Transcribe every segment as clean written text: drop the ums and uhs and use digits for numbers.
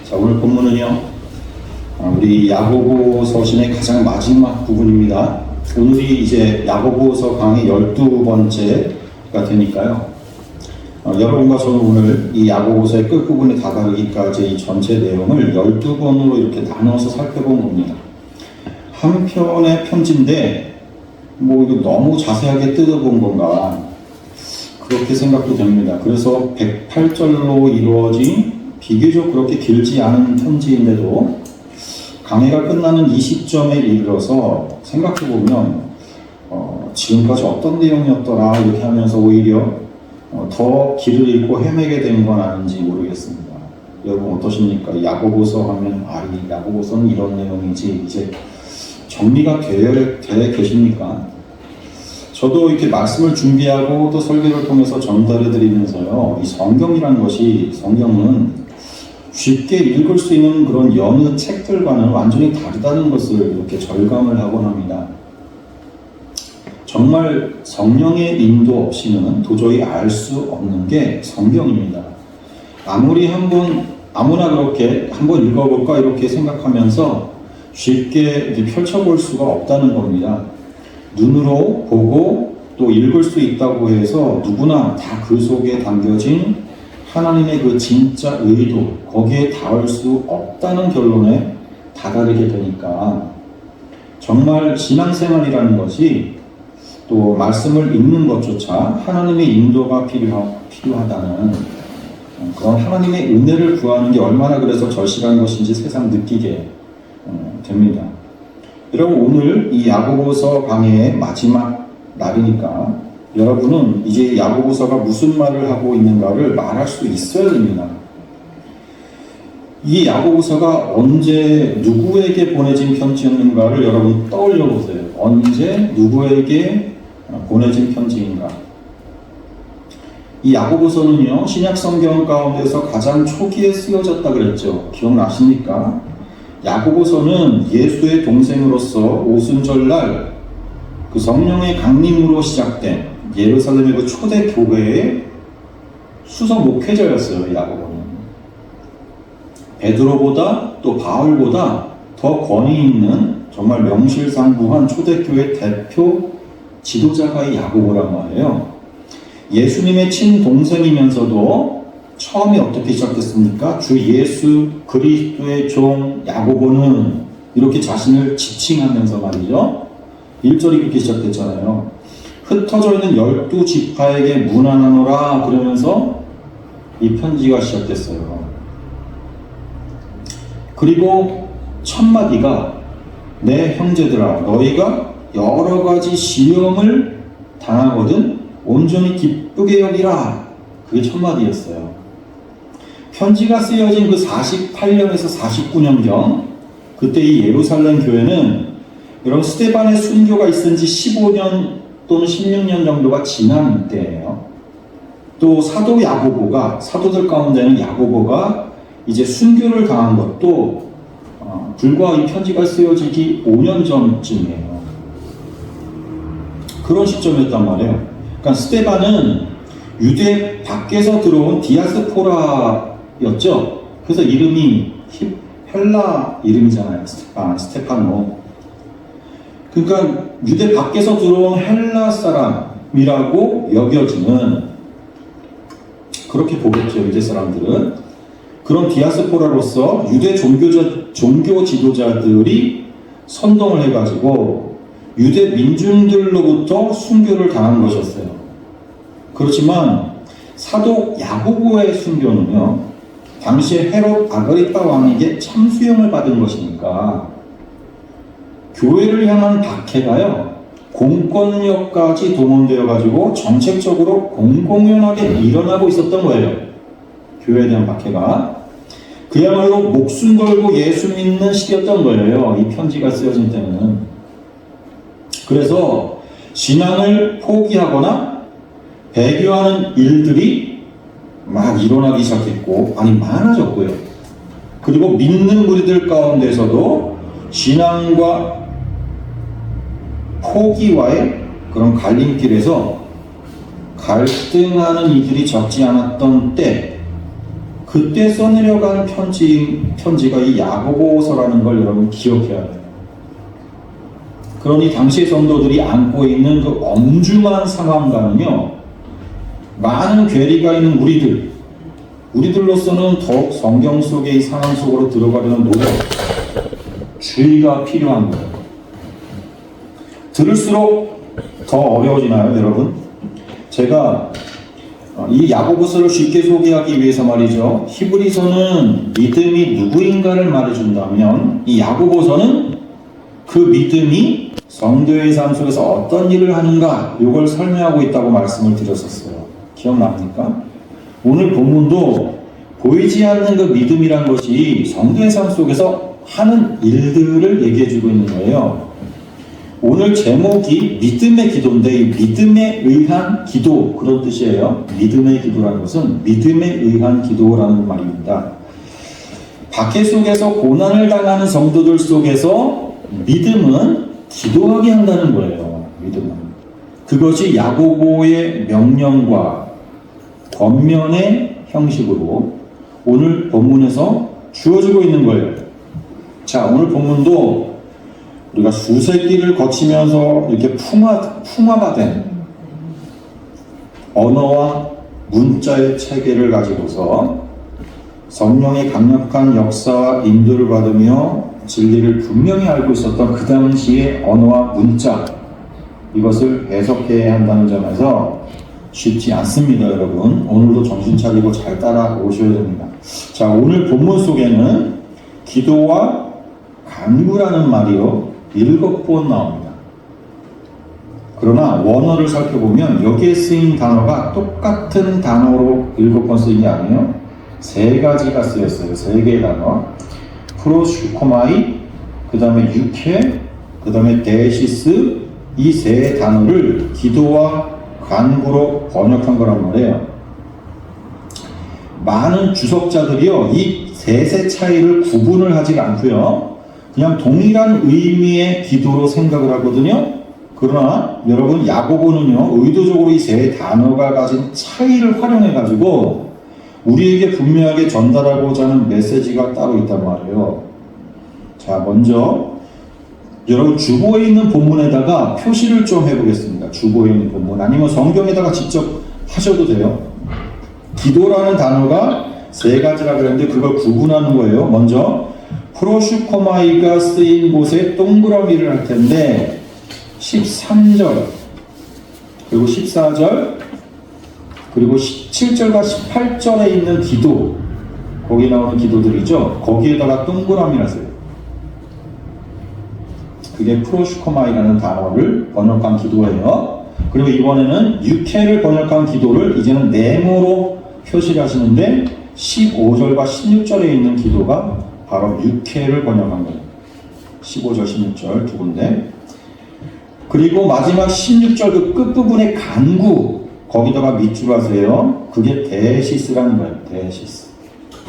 자, 오늘 본문은요, 우리 야고보 서신의 가장 마지막 부분입니다. 오늘이 이제 야고보서 강의 12번째가 되니까요. 여러분과 저는 오늘 이 야고보서의 끝부분에 다다르기까지 이 전체 내용을 12번으로 이렇게 나눠서 살펴본 겁니다. 한 편의 편지인데, 이거 너무 자세하게 뜯어본 건가, 그렇게 생각도 됩니다. 그래서 108절로 이루어진 비교적 그렇게 길지 않은 편지인데도 강해가 끝나는 이 시점에 이르러서 생각해보면 지금까지 어떤 내용이었더라 이렇게 하면서 오히려 더 길을 잃고 헤매게 된 건 아닌지 모르겠습니다. 여러분 어떠십니까? 야고보서 하면 이 야고보서는 이런 내용이지, 이제 정리가 되어 계십니까? 저도 이렇게 말씀을 준비하고 또 설교를 통해서 전달해 드리면서요, 이 성경이라는 것이, 성경은 쉽게 읽을 수 있는 그런 여느 책들과는 완전히 다르다는 것을 이렇게 절감을 하곤 합니다. 정말 성령의 인도 없이는 도저히 알 수 없는 게 성경입니다. 아무리 아무나 그렇게 한번 읽어볼까 이렇게 생각하면서 쉽게 펼쳐볼 수가 없다는 겁니다. 눈으로 보고 또 읽을 수 있다고 해서 누구나 다 그 속에 담겨진 하나님의 그 진짜 의도, 거기에 닿을 수 없다는 결론에 다다르게 되니까 정말 신앙생활이라는 것이, 또 말씀을 읽는 것조차 하나님의 인도가 필요하다는 그런 하나님의 은혜를 구하는 게 얼마나 그래서 절실한 것인지 새삼 느끼게 됩니다. 여러분, 오늘 이 야고보서 강의의 마지막 날이니까 여러분은 이제 야고보서가 무슨 말을 하고 있는가를 말할 수 있어야 됩니다. 이 야고보서가 언제 누구에게 보내진 편지였는가를 여러분 떠올려 보세요. 언제 누구에게 보내진 편지인가? 이 야고보서는요, 신약 성경 가운데서 가장 초기에 쓰여졌다 그랬죠. 기억나십니까? 야고보서는 예수의 동생으로서 오순절날 그 성령의 강림으로 시작된 예루살렘의 그 초대 교회의 수석 목회자였어요. 야고보는 베드로보다 또 바울보다 더 권위 있는 정말 명실상부한 초대교회 대표 지도자가 이 야고보란 말이에요. 예수님의 친동생이면서도 처음에 어떻게 시작됐습니까? 주 예수 그리스도의 종 야고보는, 이렇게 자신을 지칭하면서 말이죠. 1절이 그렇게 시작됐잖아요. 흩어져 있는 12지파에게 문안하노라 그러면서 이 편지가 시작됐어요. 그리고 첫 마디가, 내 형제들아 너희가 여러 가지 시험을 당하거든 온전히 기쁘게 여기라. 그게 첫 마디였어요. 편지가 쓰여진 그 48년에서 49년경, 그때 이 예루살렘 교회는 여러분 스데반의 순교가 있은 지 15년 또는 16년 정도가 지난 때예요. 또 사도 야고보가, 사도들 가운데는 야고보가 이제 순교를 당한 것도 불과 이 편지가 쓰여지기 5년 전쯤이에요. 그런 시점이었단 말이에요. 그러니까 스데반은 유대 밖에서 들어온 디아스포라였죠. 그래서 이름이 헬라 이름이잖아요. 스테파노. 그러니까 유대 밖에서 들어온 헬라 사람이라고 여겨지는, 그렇게 보겠죠, 유대 사람들은. 그런 디아스포라로서 유대 종교 지도자들이 선동을 해가지고 유대 민중들로부터 순교를 당한 것이었어요. 그렇지만 사도 야고보의 순교는요, 당시에 헤롯 아그리파 왕에게 참수형을 받은 것이니까 교회를 향한 박해가요, 공권력까지 동원되어 가지고 정책적으로 공공연하게 일어나고 있었던 거예요. 교회에 대한 박해가. 그야말로 목숨 걸고 예수 믿는 시기였던 거예요. 이 편지가 쓰여진 때는. 그래서 신앙을 포기하거나 배교하는 일들이 막 일어나기 시작했고, 많아졌고요. 그리고 믿는 무리들 가운데서도 신앙과 포기와의 그런 갈림길에서 갈등하는 이들이 적지 않았던 때, 그때 써내려간 편지가 이 야고보서라는 걸 여러분 기억해야 돼요. 그러니 당시 성도들이 안고 있는 그 엄중한 상황과는요, 많은 괴리가 있는 우리들로서는 더욱 성경 속의 이 상황 속으로 들어가려는 노력, 주의가 필요한 거예요. 들을수록 더 어려워지나요, 여러분? 제가 이 야고보서를 쉽게 소개하기 위해서 말이죠. 히브리서는 믿음이 누구인가를 말해준다면 이 야고보서는 그 믿음이 성도의 삶 속에서 어떤 일을 하는가 이걸 설명하고 있다고 말씀을 드렸었어요. 기억납니까? 오늘 본문도 보이지 않는 그 믿음이란 것이 성도의 삶 속에서 하는 일들을 얘기해주고 있는 거예요. 오늘 제목이 믿음의 기도인데 이 믿음에 의한 기도 그런 뜻이에요. 믿음의 기도라는 것은 믿음에 의한 기도라는 말입니다. 박해 속에서 고난을 당하는 성도들 속에서 믿음은 기도하게 한다는 거예요. 믿음은. 그것이 야고보의 명령과 권면의 형식으로 오늘 본문에서 주어지고 있는 거예요. 자, 오늘 본문도 우리가 수세기를 거치면서 이렇게 풍화가 된 언어와 문자의 체계를 가지고서 성령의 강력한 역사와 인도를 받으며 진리를 분명히 알고 있었던 그 당시의 언어와 문자, 이것을 해석해야 한다는 점에서 쉽지 않습니다, 여러분. 오늘도 정신 차리고 잘 따라오셔야 됩니다. 자, 오늘 본문 속에는 기도와 간구라는 말이요 7번 나옵니다. 그러나 원어를 살펴보면 여기에 쓰인 단어가 똑같은 단어로 7번 쓰인 게 아니에요. 3가지가 쓰였어요. 3개의 단어. 프로슈코마이, 그 다음에 유케, 그 다음에 데시스, 이 3 단어를 기도와 간구로 번역한 거란 말이에요. 많은 주석자들이요 이 셋의 차이를 구분을 하지 않고요 그냥 동일한 의미의 기도로 생각을 하거든요. 그러나 여러분 야고보는요 의도적으로 이 3 단어가 가진 차이를 활용해 가지고 우리에게 분명하게 전달하고자 하는 메시지가 따로 있단 말이에요. 자, 먼저 여러분 주보에 있는 본문에다가 표시를 좀 해보겠습니다. 주보에 있는 본문 아니면 성경에다가 직접 하셔도 돼요. 기도라는 단어가 3가지라 그랬는데 그걸 구분하는 거예요. 먼저 프로슈코마이가 쓰인 곳에 동그라미를 할 텐데 13절 그리고 14절 그리고 17절과 18절에 있는 기도, 거기 나오는 기도들이죠. 거기에다가 동그라미를 하세요. 그게 프로슈코마이라는 단어를 번역한 기도예요. 그리고 이번에는 유케를 번역한 기도를 이제는 네모로 표시를 하시는데 15절과 16절에 있는 기도가 바로 유케를 번역한 거예요. 15절, 16절 두 군데. 그리고 마지막 16절 그 끝부분에 간구, 거기다가 밑줄 하세요. 그게 데시스라는 거예요.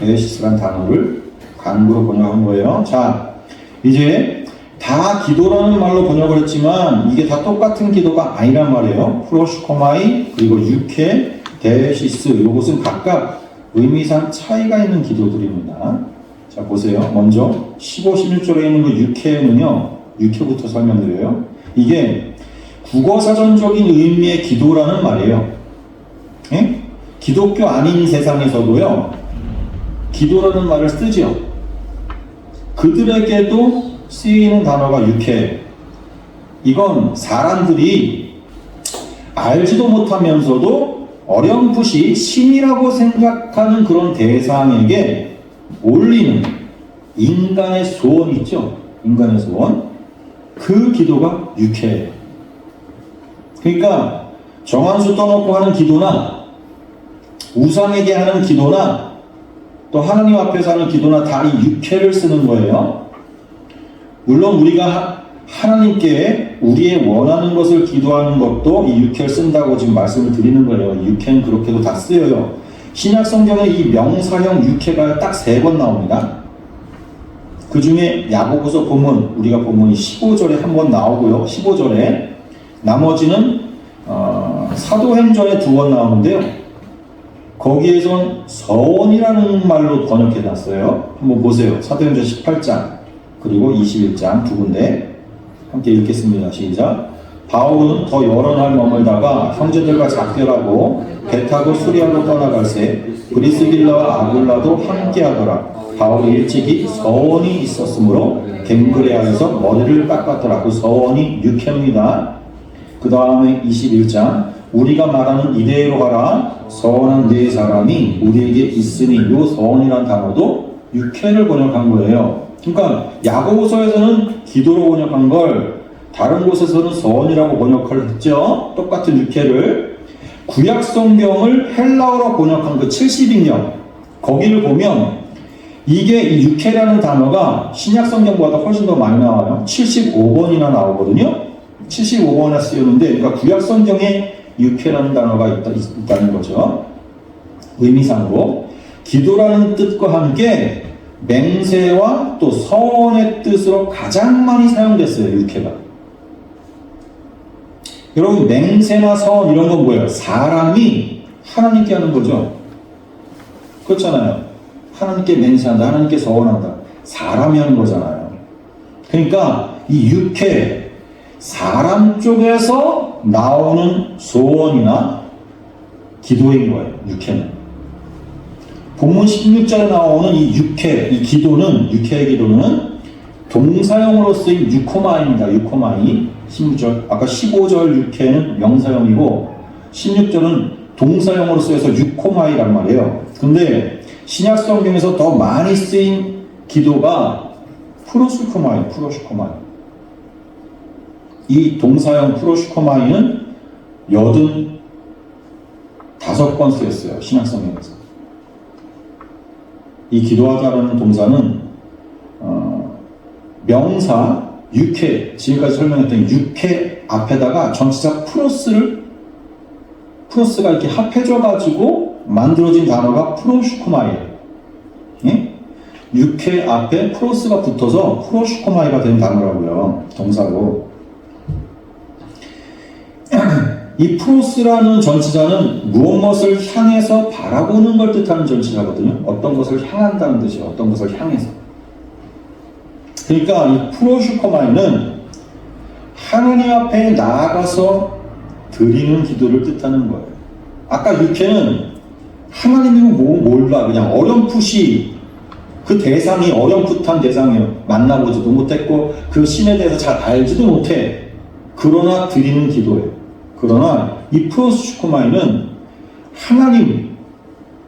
데시스라는 단어를 간구로 번역한 거예요. 자, 이제 다 기도라는 말로 번역을 했지만 이게 다 똑같은 기도가 아니란 말이에요. 프로슈코마이 그리고 유케, 데시스 이것은 각각 의미상 차이가 있는 기도들입니다. 자, 보세요. 먼저 15, 16절에 있는 그 유케는요. 유케부터 설명드려요. 이게 국어사전적인 의미의 기도라는 말이에요. 예? 기독교 아닌 세상에서도요. 기도라는 말을 쓰죠. 그들에게도 쓰이는 단어가 유케. 이건 사람들이 알지도 못하면서도 어렴풋이 신이라고 생각하는 그런 대상에게 올리는 인간의 소원 있죠? 인간의 소원. 그 기도가 유케예요. 그러니까 정한수 떠놓고 하는 기도나 우상에게 하는 기도나 또 하나님 앞에서 하는 기도나 다 이 유케를 쓰는 거예요. 물론 우리가 하나님께 우리의 원하는 것을 기도하는 것도 이 유케를 쓴다고 지금 말씀을 드리는 거예요. 유케는 그렇게도 다 쓰여요. 신약 성경에 이 명사형 유케가 딱 3번 나옵니다. 그 중에 야고보서 본문, 우리가 본문이 15절에 한 번 나오고요. 15절에 나머지는 사도행전에 2번 나오는데요. 거기에선 서원이라는 말로 번역해 놨어요. 한번 보세요. 사도행전 18장 그리고 21장 두 군데 함께 읽겠습니다. 시작. 바울은 더 여러 날 머물다가 형제들과 작별하고 배 타고 수리아로 떠나갈새 브리스길라와 아굴라도 함께하더라. 바울이 일찍이 서원이 있었으므로 갱그레아에서 머리를 깎았더라. 그 서원이 육해입니다. 그 다음에 21장 우리가 말하는 이대로 가라. 서원한 네 사람이 우리에게 있으니 요 서원이란 단어도 육해를 번역한 거예요. 그러니까 야고보서에서는 기도로 번역한 걸 다른 곳에서는 서원이라고 번역을 했죠. 똑같은 육해를. 구약 성경을 헬라어로 번역한 그 70인역 거기를 보면 이게 이 육해라는 단어가 신약 성경보다 훨씬 더 많이 나와요. 75번이나 나오거든요. 75번이나 쓰였는데 그러니까 구약 성경에 육해라는 단어가 있다는 거죠. 의미상으로 기도라는 뜻과 함께 맹세와 또 서원의 뜻으로 가장 많이 사용됐어요. 육해가. 여러분 맹세나 서원 이런 건 뭐예요? 사람이 하나님께 하는 거죠. 그렇잖아요. 하나님께 맹세한다. 하나님께 서원한다. 사람이 하는 거잖아요. 그러니까 이 육해 사람 쪽에서 나오는 소원이나 기도인 거예요. 육해는. 본문 16절에 나오는 이 육해, 이 기도는, 육해의 기도는 동사형으로 쓰인 유코마이입니다. 유코마이. 16절. 아까 15절 육해는 명사형이고 16절은 동사형으로 쓰여서 유코마이란 말이에요. 근데 신약 성경에서 더 많이 쓰인 기도가 프로슈코마이, 프로슈코마이. 이 동사형 프로슈코마이는 85번 쓰였어요. 신약 성경에서. 이 기도하다라는 동사는 명사 육해, 지금까지 설명했던 육해 앞에다가 전치사 프로스가 이렇게 합해져가지고 만들어진 단어가 프로슈코마이예요. 예? 육해 앞에 프로스가 붙어서 프로슈코마이가 된 단어라고요. 동사로. 이 프로스라는 전치사는 무엇을 향해서 바라보는 걸 뜻하는 전치사거든요. 어떤 것을 향한다는 뜻이에요. 어떤 것을 향해서. 그러니까 이 프로슈코마이는 하나님 앞에 나아가서 드리는 기도를 뜻하는 거예요. 아까 육해는 하나님이면 몰라. 그냥 어렴풋이 그 대상이 어렴풋한 대상이에요. 만나보지도 못했고 그 신에 대해서 잘 알지도 못해. 그러나 드리는 기도예요. 그러나 이 프로슈코마이는 하나님,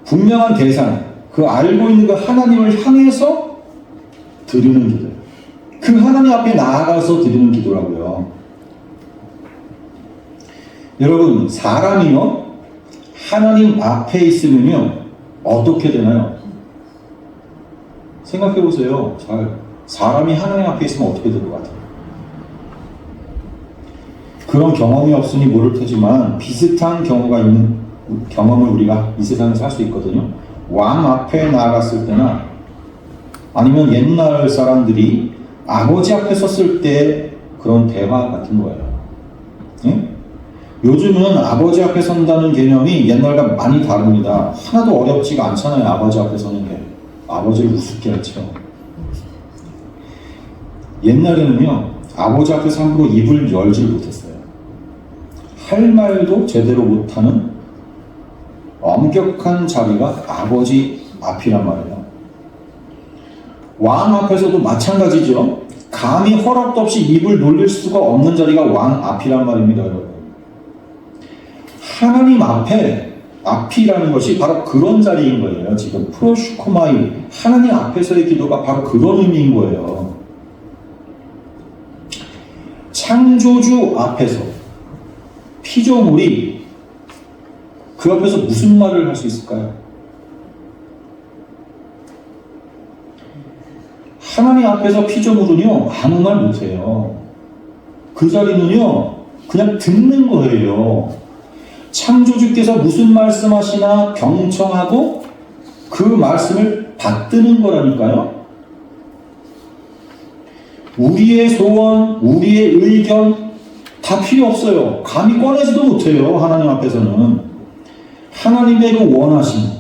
분명한 대상, 그 알고 있는 그 하나님을 향해서 드리는 기도예요. 그 하나님 앞에 나아가서 드리는 기도라고요. 여러분, 사람이요, 하나님 앞에 있으면요, 어떻게 되나요? 생각해 보세요. 사람이 하나님 앞에 있으면 어떻게 될 것 같아요? 그런 경험이 없으니 모를 테지만 비슷한 경험을 우리가 이 세상에서 할 수 있거든요. 왕 앞에 나아갔을 때나 아니면 옛날 사람들이 아버지 앞에 섰을 때 그런 대화 같은 거예요. 예? 요즘은 아버지 앞에 선다는 개념이 옛날과 많이 다릅니다. 하나도 어렵지가 않잖아요. 아버지 앞에 서는 게. 아버지를 우습게 하죠. 옛날에는요, 아버지 앞에서 함부로 입을 열지 못했어요. 할 말도 제대로 못하는 엄격한 자리가 아버지 앞이란 말이에요. 왕 앞에서도 마찬가지죠. 감히 허락도 없이 입을 놀릴 수가 없는 자리가 왕 앞이란 말입니다, 여러분. 하나님 앞이라는 것이 바로 그런 자리인 거예요. 지금 프로슈코마이, 하나님 앞에서의 기도가 바로 그런 의미인 거예요. 창조주 앞에서 피조물이 그 앞에서 무슨 말을 할 수 있을까요? 하나님 앞에서 피조물은요, 아무 말 못해요. 그 자리는요, 그냥 듣는 거예요. 창조주께서 무슨 말씀하시나 경청하고 그 말씀을 받드는 거라니까요. 우리의 소원, 우리의 의견 다 필요 없어요. 감히 꺼내지도 못해요. 하나님 앞에서는. 하나님의 그 원하심,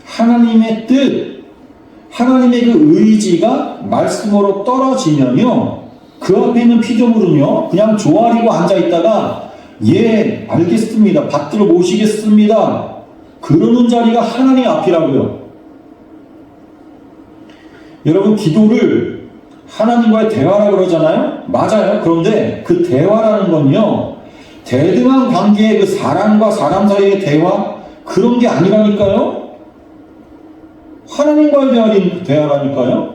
하나님의 뜻, 하나님의 그 의지가 말씀으로 떨어지면요, 그 앞에 있는 피조물은요, 그냥 조아리고 앉아있다가 예, 알겠습니다, 받들어 모시겠습니다, 그러는 자리가 하나님 앞이라고요. 여러분, 기도를 하나님과의 대화라고 그러잖아요? 맞아요. 그런데 그 대화라는 건요, 대등한 관계의 그 사람과 사람 사이의 대화, 그런 게 아니라니까요? 하나님과의 대화라니까요?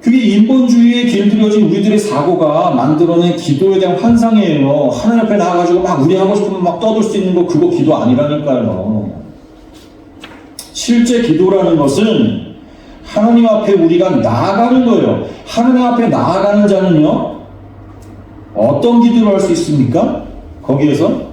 그게 인본주의에 길들여진 우리들의 사고가 만들어낸 기도에 대한 환상이에요. 하나님 앞에 나와가지고 막 우리 하고 싶으면 막 떠들 수 있는 거, 그거 기도 아니라니까요. 실제 기도라는 것은 하나님 앞에 우리가 나아가는 거예요. 하나님 앞에 나아가는 자는요, 어떤 기도를 할 수 있습니까? 거기에서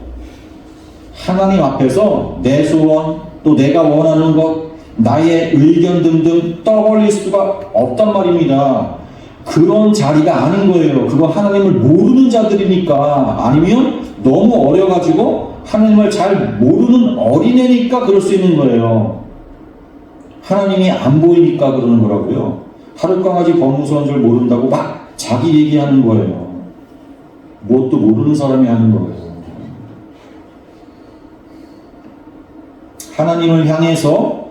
하나님 앞에서 내 소원, 또 내가 원하는 것, 나의 의견 등등 떠벌릴 수가 없단 말입니다. 그런 자리가 아닌 거예요. 그거 하나님을 모르는 자들이니까, 아니면 너무 어려가지고 하나님을 잘 모르는 어린애니까 그럴 수 있는 거예요. 하나님이 안 보이니까 그러는 거라고요. 하룻강아지 범무서운 줄 모른다고 막 자기 얘기하는 거예요. 뭣도 모르는 사람이 하는 거예요. 하나님을 향해서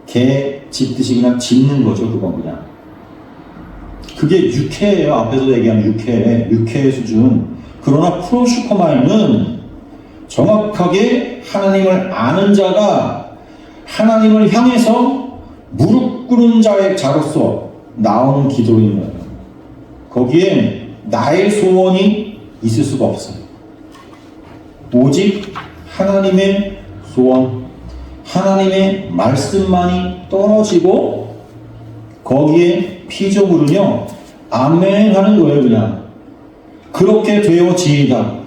개 짖듯이 그냥 짖는 거죠. 그건 그냥. 그게 육회예요. 앞에서 얘기한 육회의 수준. 그러나 프로슈코마이는 정확하게 하나님을 아는 자가 하나님을 향해서 무릎 꿇은 자로서 나오는 기도인 거예요. 거기에 나의 소원이 있을 수가 없어요. 오직 하나님의 소원, 하나님의 말씀만이 떨어지고 거기에 피조물은요, 아멘 하는 거예요. 그냥 그렇게 되어지이다,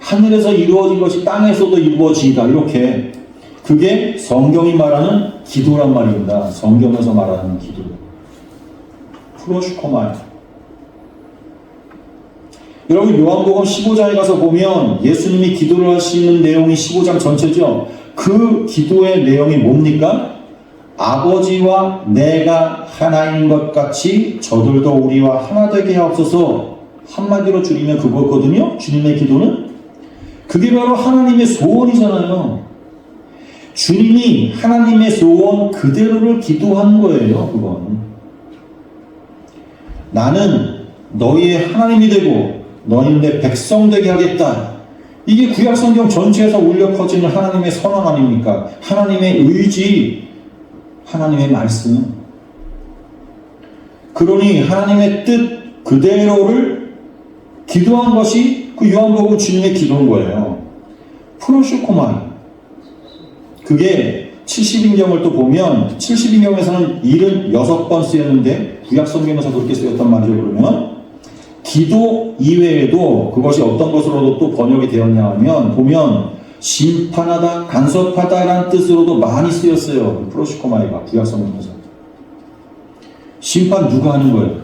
하늘에서 이루어진 것이 땅에서도 이루어지이다, 이렇게. 그게 성경이 말하는 기도란 말입니다. 성경에서 말하는 기도. 프로슈코마이. 여러분, 요한복음 15장에 가서 보면 예수님이 기도를 하시는 내용이 15장 전체죠. 그 기도의 내용이 뭡니까? 아버지와 내가 하나인 것 같이 저들도 우리와 하나 되게 하옵소서. 한마디로 줄이면 그거거든요. 주님의 기도는. 그게 바로 하나님의 소원이잖아요. 주님이 하나님의 소원 그대로를 기도한 거예요. 그건. 나는 너희의 하나님이 되고 너희는 내 백성 되게 하겠다. 이게 구약성경 전체에서 울려 퍼지는 하나님의 선언 아닙니까? 하나님의 의지, 하나님의 말씀. 그러니 하나님의 뜻 그대로를 기도한 것이 그 요한복음 주님의 기도인 거예요. 프로슈코마이. 그게 70인경을 또 보면 70인경에서는 76번 쓰였는데 구약성경에서 그렇게 쓰였단 말이죠. 그러면 기도 이외에도 그것이 어떤 것으로도 또 번역이 되었냐 하면 보면 심판하다, 간섭하다라는 뜻으로도 많이 쓰였어요. 프로슈코마이가 구약성경에서. 심판 누가 하는 거예요?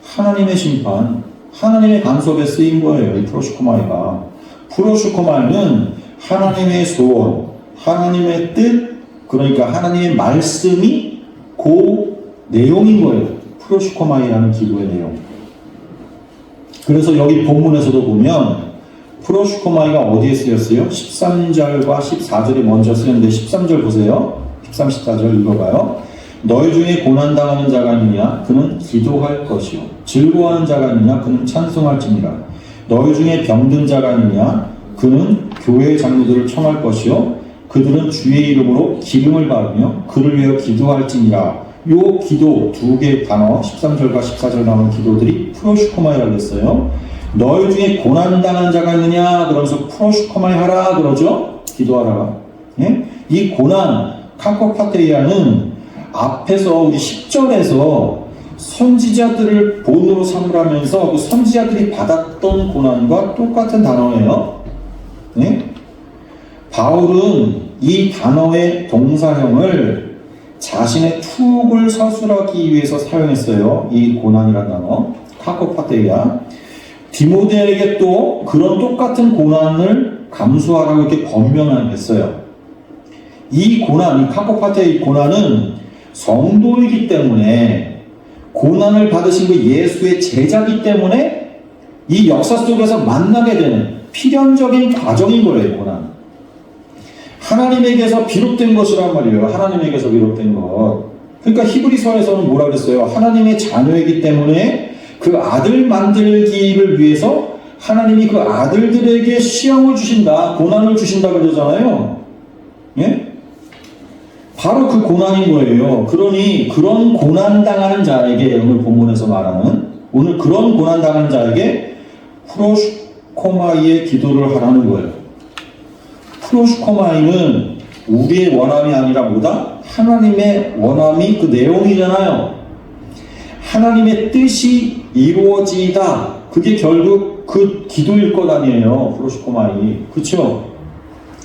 하나님의 심판, 하나님의 간섭에 쓰인 거예요. 이 프로슈코마이가. 프로슈코마이는 하나님의 소원, 하나님의 뜻, 그러니까 하나님의 말씀이 그 내용인 거예요. 프로슈코마이라는 기도의 내용. 그래서 여기 본문에서도 보면 프로슈코마이가 어디에 쓰였어요? 13절과 14절이 먼저 쓰였는데 13절 보세요. 13, 14절 읽어봐요. 너희 중에 고난당하는 자가 있느냐? 그는 기도할 것이요. 즐거워하는 자가 있느냐? 그는 찬송할지니라. 너희 중에 병든 자가 있느냐? 그는 교회의 장로들을 청할 것이요. 그들은 주의 이름으로 기름을 바르며 그를 위하여 기도할지니라. 요 기도 두 개의 단어 13절과 14절 나오는 기도들이 프로슈코마이라고 했어요. 너희 중에 고난당한 자가 있느냐? 그러면서 프로슈코마이 하라 그러죠. 기도하라. 예? 이 고난 카코파테이아는 앞에서 우리 10절에서 선지자들을 본으로 삼으라면서 그 선지자들이 받았던 고난과 똑같은 단어예요. 예? 바울은 이 단어의 동사형을 자신의 투옥을 서술하기 위해서 사용했어요. 이 고난이라는 단어, 카코파테이아. 디모데에게 또 그런 똑같은 고난을 감수하라고 이렇게 권면했어요. 이 고난, 이 카포파테의 고난은 성도이기 때문에, 고난을 받으신 그 예수의 제자이기 때문에 이 역사 속에서 만나게 되는 필연적인 과정인 거예요, 고난. 하나님에게서 비롯된 것이란 말이에요. 하나님에게서 비롯된 것. 그러니까 히브리서에서는 뭐라 그랬어요? 하나님의 자녀이기 때문에 그 아들 만들기를 위해서 하나님이 그 아들들에게 시험을 주신다, 고난을 주신다 그러잖아요. 예? 바로 그 고난인 거예요. 그러니 그런 고난당하는 자에게, 오늘 본문에서 말하는, 오늘 그런 고난당하는 자에게 프로슈코마이의 기도를 하라는 거예요. 프로슈코마이는 우리의 원함이 아니라 뭐다? 하나님의 원함이 그 내용이잖아요. 하나님의 뜻이 이루어지다. 그게 결국 그 기도일 것 아니에요. 프로슈코마이. 그쵸?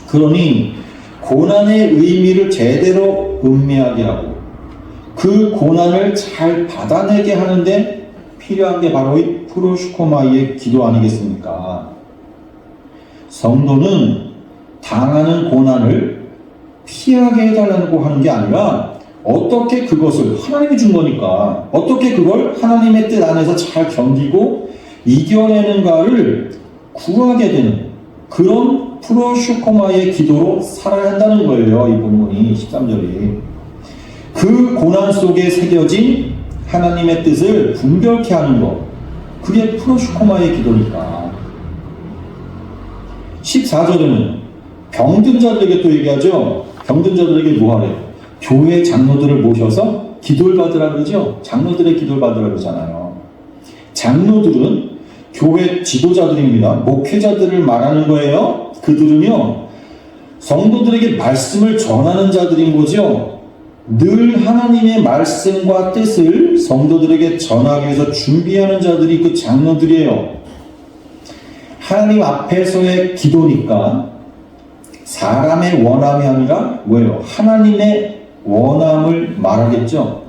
그러니 고난의 의미를 제대로 음미하게 하고 그 고난을 잘 받아내게 하는데 필요한 게 바로 이 프로슈코마이의 기도 아니겠습니까? 성도는 당하는 고난을 피하게 해달라고 하는 게 아니라 어떻게 그것을, 하나님이 준 거니까 어떻게 그걸 하나님의 뜻 안에서 잘 견디고 이겨내는가를 구하게 되는 그런 프로슈코마의 기도로 살아야 한다는 거예요. 이 본문이 13절이. 그 고난 속에 새겨진 하나님의 뜻을 분별케 하는 것, 그게 프로슈코마의 기도니까. 14절에는 병든 자들에게 또 얘기하죠. 병든 자들에게 뭐 하래요? 교회 장로들을 모셔서 기도를 받으라 그러죠. 장로들의 기도를 받으라 그러잖아요. 장로들은 교회 지도자들입니다. 목회자들을 말하는 거예요. 그들은요, 성도들에게 말씀을 전하는 자들인 거죠. 늘 하나님의 말씀과 뜻을 성도들에게 전하기 위해서 준비하는 자들이 그 장로들이에요. 하나님 앞에서의 기도니까 사람의 원함이 아니라 뭐예요? 하나님의 원함을 말하겠죠.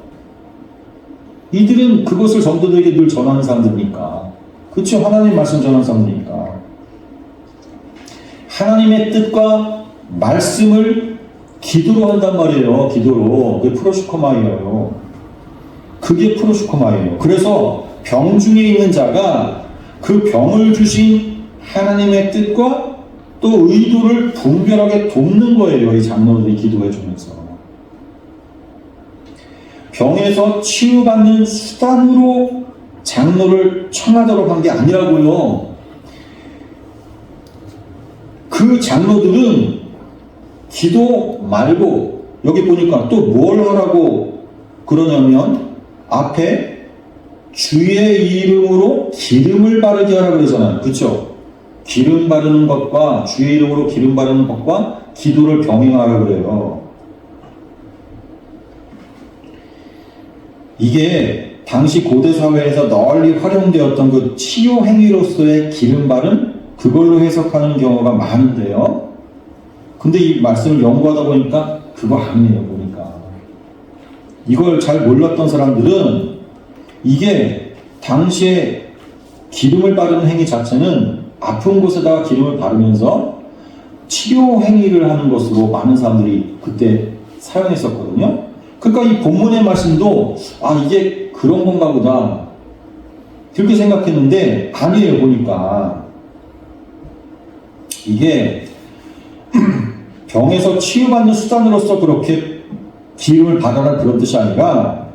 이들은 그것을 성도들에게 늘 전하는 사람들이니까. 그렇죠? 하나님 말씀 전하는 사람들이니까. 하나님의 뜻과 말씀을 기도로 한단 말이에요. 기도로. 그게 프로슈코마이에요. 그게 프로슈코마이에요. 그래서 병 중에 있는 자가 그 병을 주신 하나님의 뜻과 또 의도를 분별하게 돕는 거예요. 이 장로들이 기도해 주면서. 병에서 치유받는 수단으로 장로를 청하도록 한 게 아니라고요. 그 장로들은 기도 말고 여기 보니까 또 뭘 하라고 그러냐면 앞에 주의 이름으로 기름을 바르게 하라고 그러잖아요. 그렇죠? 기름 바르는 것과 주의 이름으로 기름 바르는 것과 기도를 병행하라고 그래요. 이게 당시 고대 사회에서 널리 활용되었던 그 치유 행위로서의 기름 바름, 그걸로 해석하는 경우가 많은데요. 근데 이 말씀을 연구하다 보니까 그거 아니에요. 보니까 이걸 잘 몰랐던 사람들은 이게 당시에 기름을 바르는 행위 자체는 아픈 곳에다가 기름을 바르면서 치료 행위를 하는 것으로 많은 사람들이 그때 사용했었거든요. 그러니까 이 본문의 말씀도 이게 그런 건가 보다 그렇게 생각했는데 아니에요. 보니까 이게 병에서 치유받는 수단으로서 그렇게 기름을 받아라 그런 뜻이 아니라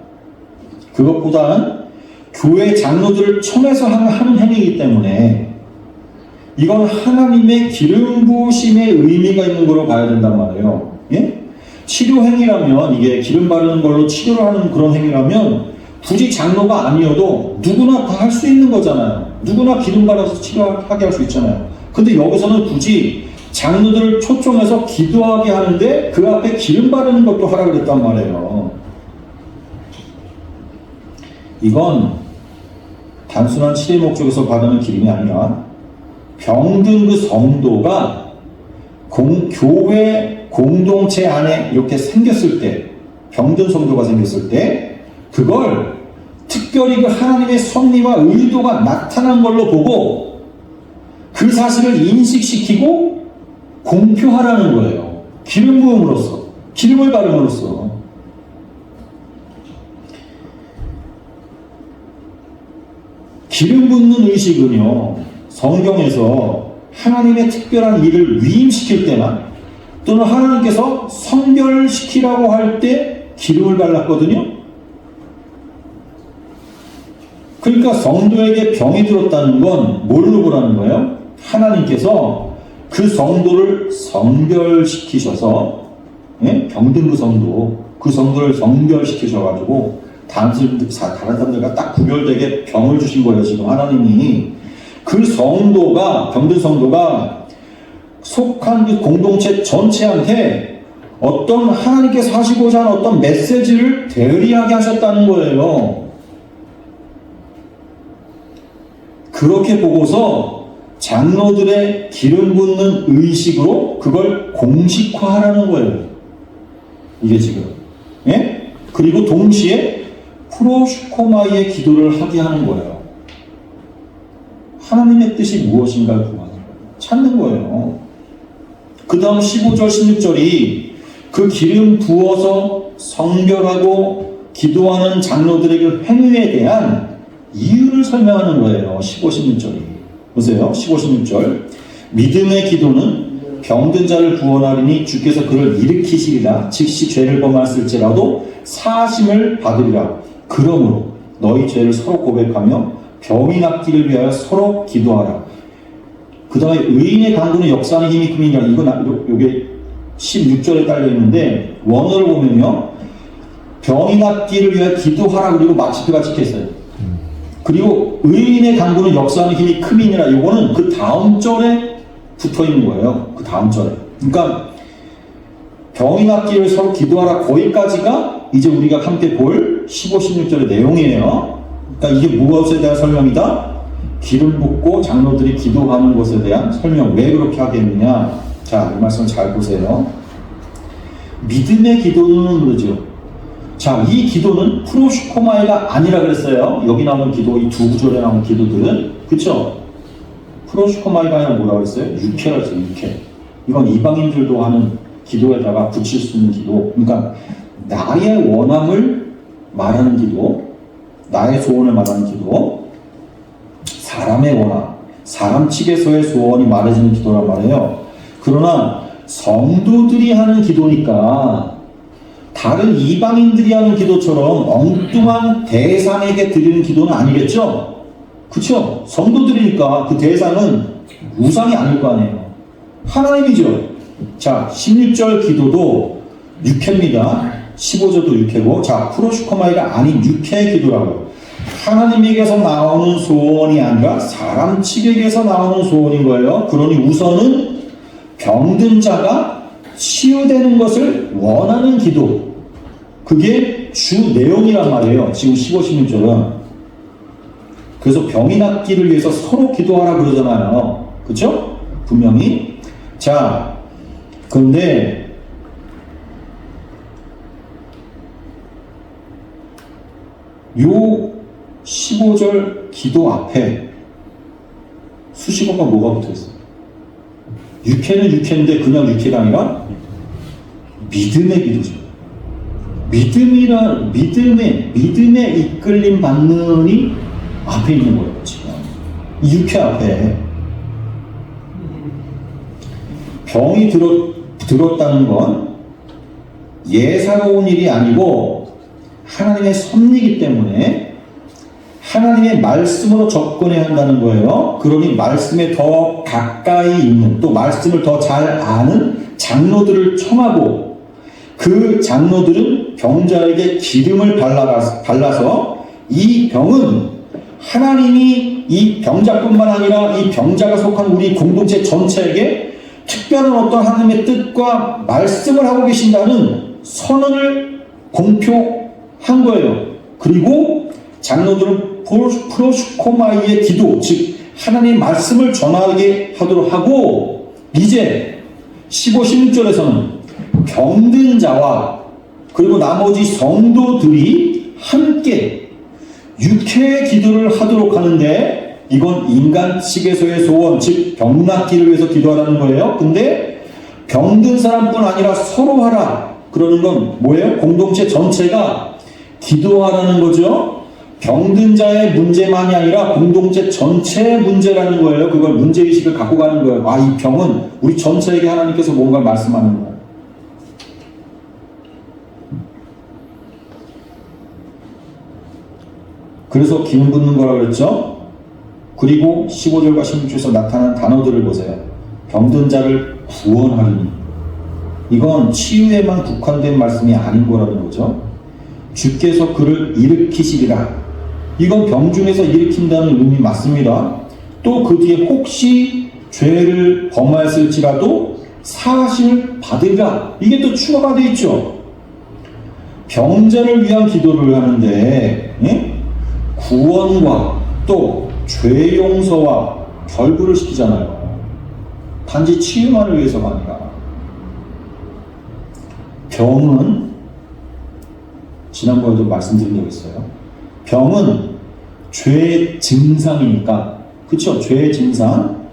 그것보다는 교회 장로들을 청해서 하는 행위이기 때문에 이건 하나님의 기름 부으심의 의미가 있는 거로 봐야 된단 말이에요. 예? 치료 행위라면, 이게 기름 바르는 걸로 치료를 하는 그런 행위라면 굳이 장로가 아니어도 누구나 다 할 수 있는 거잖아요. 누구나 기름 발라서 치료하게 할 수 있잖아요. 근데 여기서는 굳이 장로들을 초청해서 기도하게 하는데 그 앞에 기름 바르는 것도 하라 그랬단 말이에요. 이건 단순한 치료의 목적에서 받는 기름이 아니라 병든 그 성도가 교회 공동체 안에 이렇게 생겼을 때, 병든 성도가 생겼을 때 그걸 특별히 그 하나님의 섭리와 의도가 나타난 걸로 보고 그 사실을 인식시키고 공표하라는 거예요. 기름 부음으로써, 기름을 바름으로써. 기름 붓는 의식은요, 성경에서 하나님의 특별한 일을 위임시킬 때나 또는 하나님께서 성별시키라고 할 때 기름을 발랐거든요. 그러니까 성도에게 병이 들었다는 건 뭘로 보라는 거예요? 하나님께서 그 성도를 성별시키셔서, 예? 병든 그 성도를 성별시키셔가지고 다른 사람들과 딱 구별되게 병을 주신 거예요. 지금 하나님이 그 성도가, 병든 성도가 속한 그 공동체 전체한테 어떤 하나님께서 하시고자 하는 어떤 메시지를 대리하게 하셨다는 거예요. 그렇게 보고서 장로들의 기름 붓는 의식으로 그걸 공식화하라는 거예요. 이게 지금. 예? 그리고 동시에 프로슈코마이의 기도를 하게 하는 거예요. 하나님의 뜻이 무엇인가를 구하는 거예요. 찾는 거예요. 그 다음 15절, 16절이 그 기름 부어서 성별하고 기도하는 장로들의 그 행위에 대한 이유를 설명하는 거예요. 15, 16절이. 보세요. 15, 16절. 믿음의 기도는 병든 자를 구원하리니 주께서 그를 일으키시리라. 즉시 죄를 범하였을지라도 사하심을 받으리라. 그러므로 너희 죄를 서로 고백하며 병이 낫기를 위하여 서로 기도하라. 그 다음에 의인의 강구는 역사하는 힘이 크니라. 이건 요게 16절에 딸려 있는데 원어를 보면요, 병이 낫기를 위하여 기도하라. 그리고 마치표가 찍혀있어요. 그리고 의인의 강구는 역사하는 힘이 크니라. 요거는 그 다음 절에 붙어 있는 거예요. 그 다음 절에. 그러니까 병이 낫기를 서로 기도하라. 거기까지가 이제 우리가 함께 볼 15, 16절의 내용이에요. 그러니까 이게 무엇에 대한 설명이다? 기름 붓고 장로들이 기도하는 것에 대한 설명. 왜 그렇게 하게 했느냐? 자, 이 말씀 잘 보세요. 믿음의 기도는 그러죠. 자, 이 기도는 프로슈코마이가 아니라 그랬어요. 여기 나오는 기도, 이 두 구절에 나오는 기도들은. 그쵸? 프로슈코마이가 아니라 뭐라 그랬어요? 육회라 했어요, 육회. 이건 이방인들도 하는 기도에다가 붙일 수 있는 기도. 그러니까 나의 원함을 말하는 기도, 나의 소원을 말하는 기도, 사람의 원함, 사람 측에서의 소원이 말해지는 기도란 말이에요. 그러나 성도들이 하는 기도니까 다른 이방인들이 하는 기도처럼 엉뚱한 대상에게 드리는 기도는 아니겠죠? 그쵸? 성도들이니까 그 대상은 우상이 아닐 거 아니에요. 하나님이죠. 자, 16절 기도도 육회입니다. 15절도 육회고, 자, 프로슈코마이가 아닌 육회의 기도라고. 하나님에게서 나오는 소원이 아니라 사람 측에게서 나오는 소원인 거예요. 그러니 우선은 병든 자가 치유되는 것을 원하는 기도. 그게 주 내용이란 말이에요. 지금 15, 16절은. 그래서 병이 낫기를 위해서 서로 기도하라 그러잖아요. 그쵸? 분명히. 자, 그런데 요 15절 기도 앞에 수식어가 뭐가 붙어있어요? 육회는 육회인데 그냥 육회가 아니라 믿음의 기도죠. 믿음에 이끌림 받는이 앞에 있는 거예요, 지금. 이 육회 앞에. 병이 들었다는 건 예사로운 일이 아니고 하나님의 섭리이기 때문에 하나님의 말씀으로 접근해야 한다는 거예요. 그러니 말씀에 더 가까이 있는, 또 말씀을 더 잘 아는 장로들을 청하고, 그 장로들은 병자에게 기름을 발라서 이 병은 하나님이 이 병자뿐만 아니라 이 병자가 속한 우리 공동체 전체에게 특별한 어떤 하나님의 뜻과 말씀을 하고 계신다는 선언을 공표한 거예요. 그리고 장로들은 프로슈코마이의 기도, 즉 하나님의 말씀을 전하게 하도록 하고, 이제 15, 16절에서는 병든 자와 그리고 나머지 성도들이 함께 육회의 기도를 하도록 하는데, 이건 인간 측에서의 소원, 즉 병 낫기를 위해서 기도하라는 거예요. 근데 병든 사람뿐 아니라 서로 하라. 그러는 건 뭐예요? 공동체 전체가 기도하라는 거죠. 병든 자의 문제만이 아니라 공동체 전체의 문제라는 거예요. 그걸 문제의식을 갖고 가는 거예요. 아, 이 병은 우리 전체에게 하나님께서 뭔가 말씀하는 거예요. 그래서 기름 붓는 거라고 그랬죠. 그리고 15절과 16절에서 나타난 단어들을 보세요. 병든 자를 구원하리니. 이건 치유에만 국한된 말씀이 아닌 거라는 거죠. 주께서 그를 일으키시리라. 이건 병 중에서 일으킨다는 의미 맞습니다. 또 그 뒤에 혹시 죄를 범하였을지라도 사하심을 받으리라. 이게 또 추가가 되어 있죠. 병자를 위한 기도를 하는데 구원과 또 죄 용서와 결부를 시키잖아요. 단지 치유만을 위해서가 아니라. 병은 지난번에도 말씀드린 적 있어요. 병은 죄의 증상이니까, 그쵸? 죄의 증상.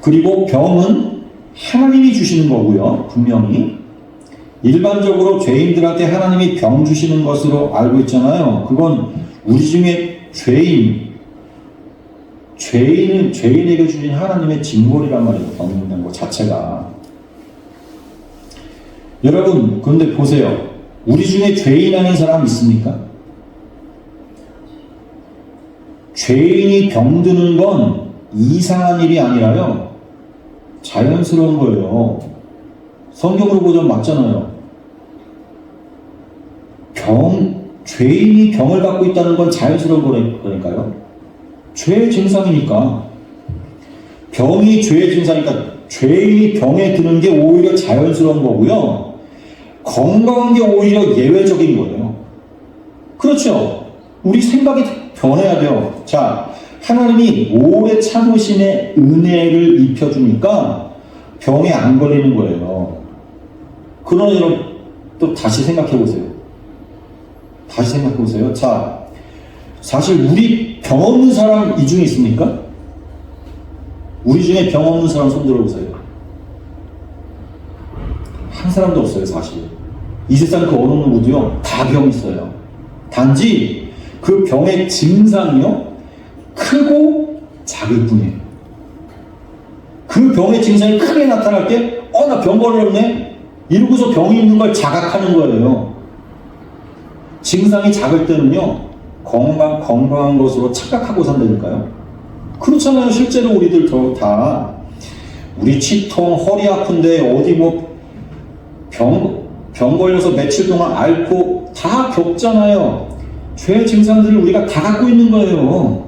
그리고 병은 하나님이 주시는 거고요. 분명히 일반적으로 죄인들한테 하나님이 병 주시는 것으로 알고 있잖아요. 그건 우리 중에 죄인에게 주신 하나님의 징벌이란 말이에요. 병 있는 것 자체가. 여러분, 그런데 보세요. 우리 중에 죄인 아닌 사람 있습니까? 죄인이 병드는 건 이상한 일이 아니라요. 자연스러운 거예요. 성경으로 보자면 맞잖아요. 죄인이 병을 갖고 있다는 건 자연스러운 거니까요. 죄의 증상이니까. 병이 죄의 증상이니까 죄인이 병에 드는 게 오히려 자연스러운 거고요. 건강한 게 오히려 예외적인 거예요. 그렇죠? 우리 생각이 변해야 돼요. 자, 하나님이 오래 참으심의 은혜를 입혀주니까 병에 안 걸리는 거예요. 그러나 여러분 또 다시 생각해 보세요. 다시 생각해 보세요. 자, 사실 우리 병 없는 사람 이 중에 있습니까? 우리 중에 병 없는 사람 손 들어보세요. 한 사람도 없어요, 사실. 이 세상 그 어느 누구도요, 다 병 있어요. 단지 그 병의 증상이요, 크고 작을 뿐이에요. 그 병의 증상이 크게 나타날 때, 나 병 걸렸네? 이러고서 병이 있는 걸 자각하는 거예요. 증상이 작을 때는요, 건강한 것으로 착각하고 산다니까요. 그렇잖아요. 실제로 우리들 다 우리 치통, 허리 아픈데 어디 병 걸려서 며칠 동안 앓고 다 겪잖아요. 죄의 증상들을 우리가 다 갖고 있는 거예요.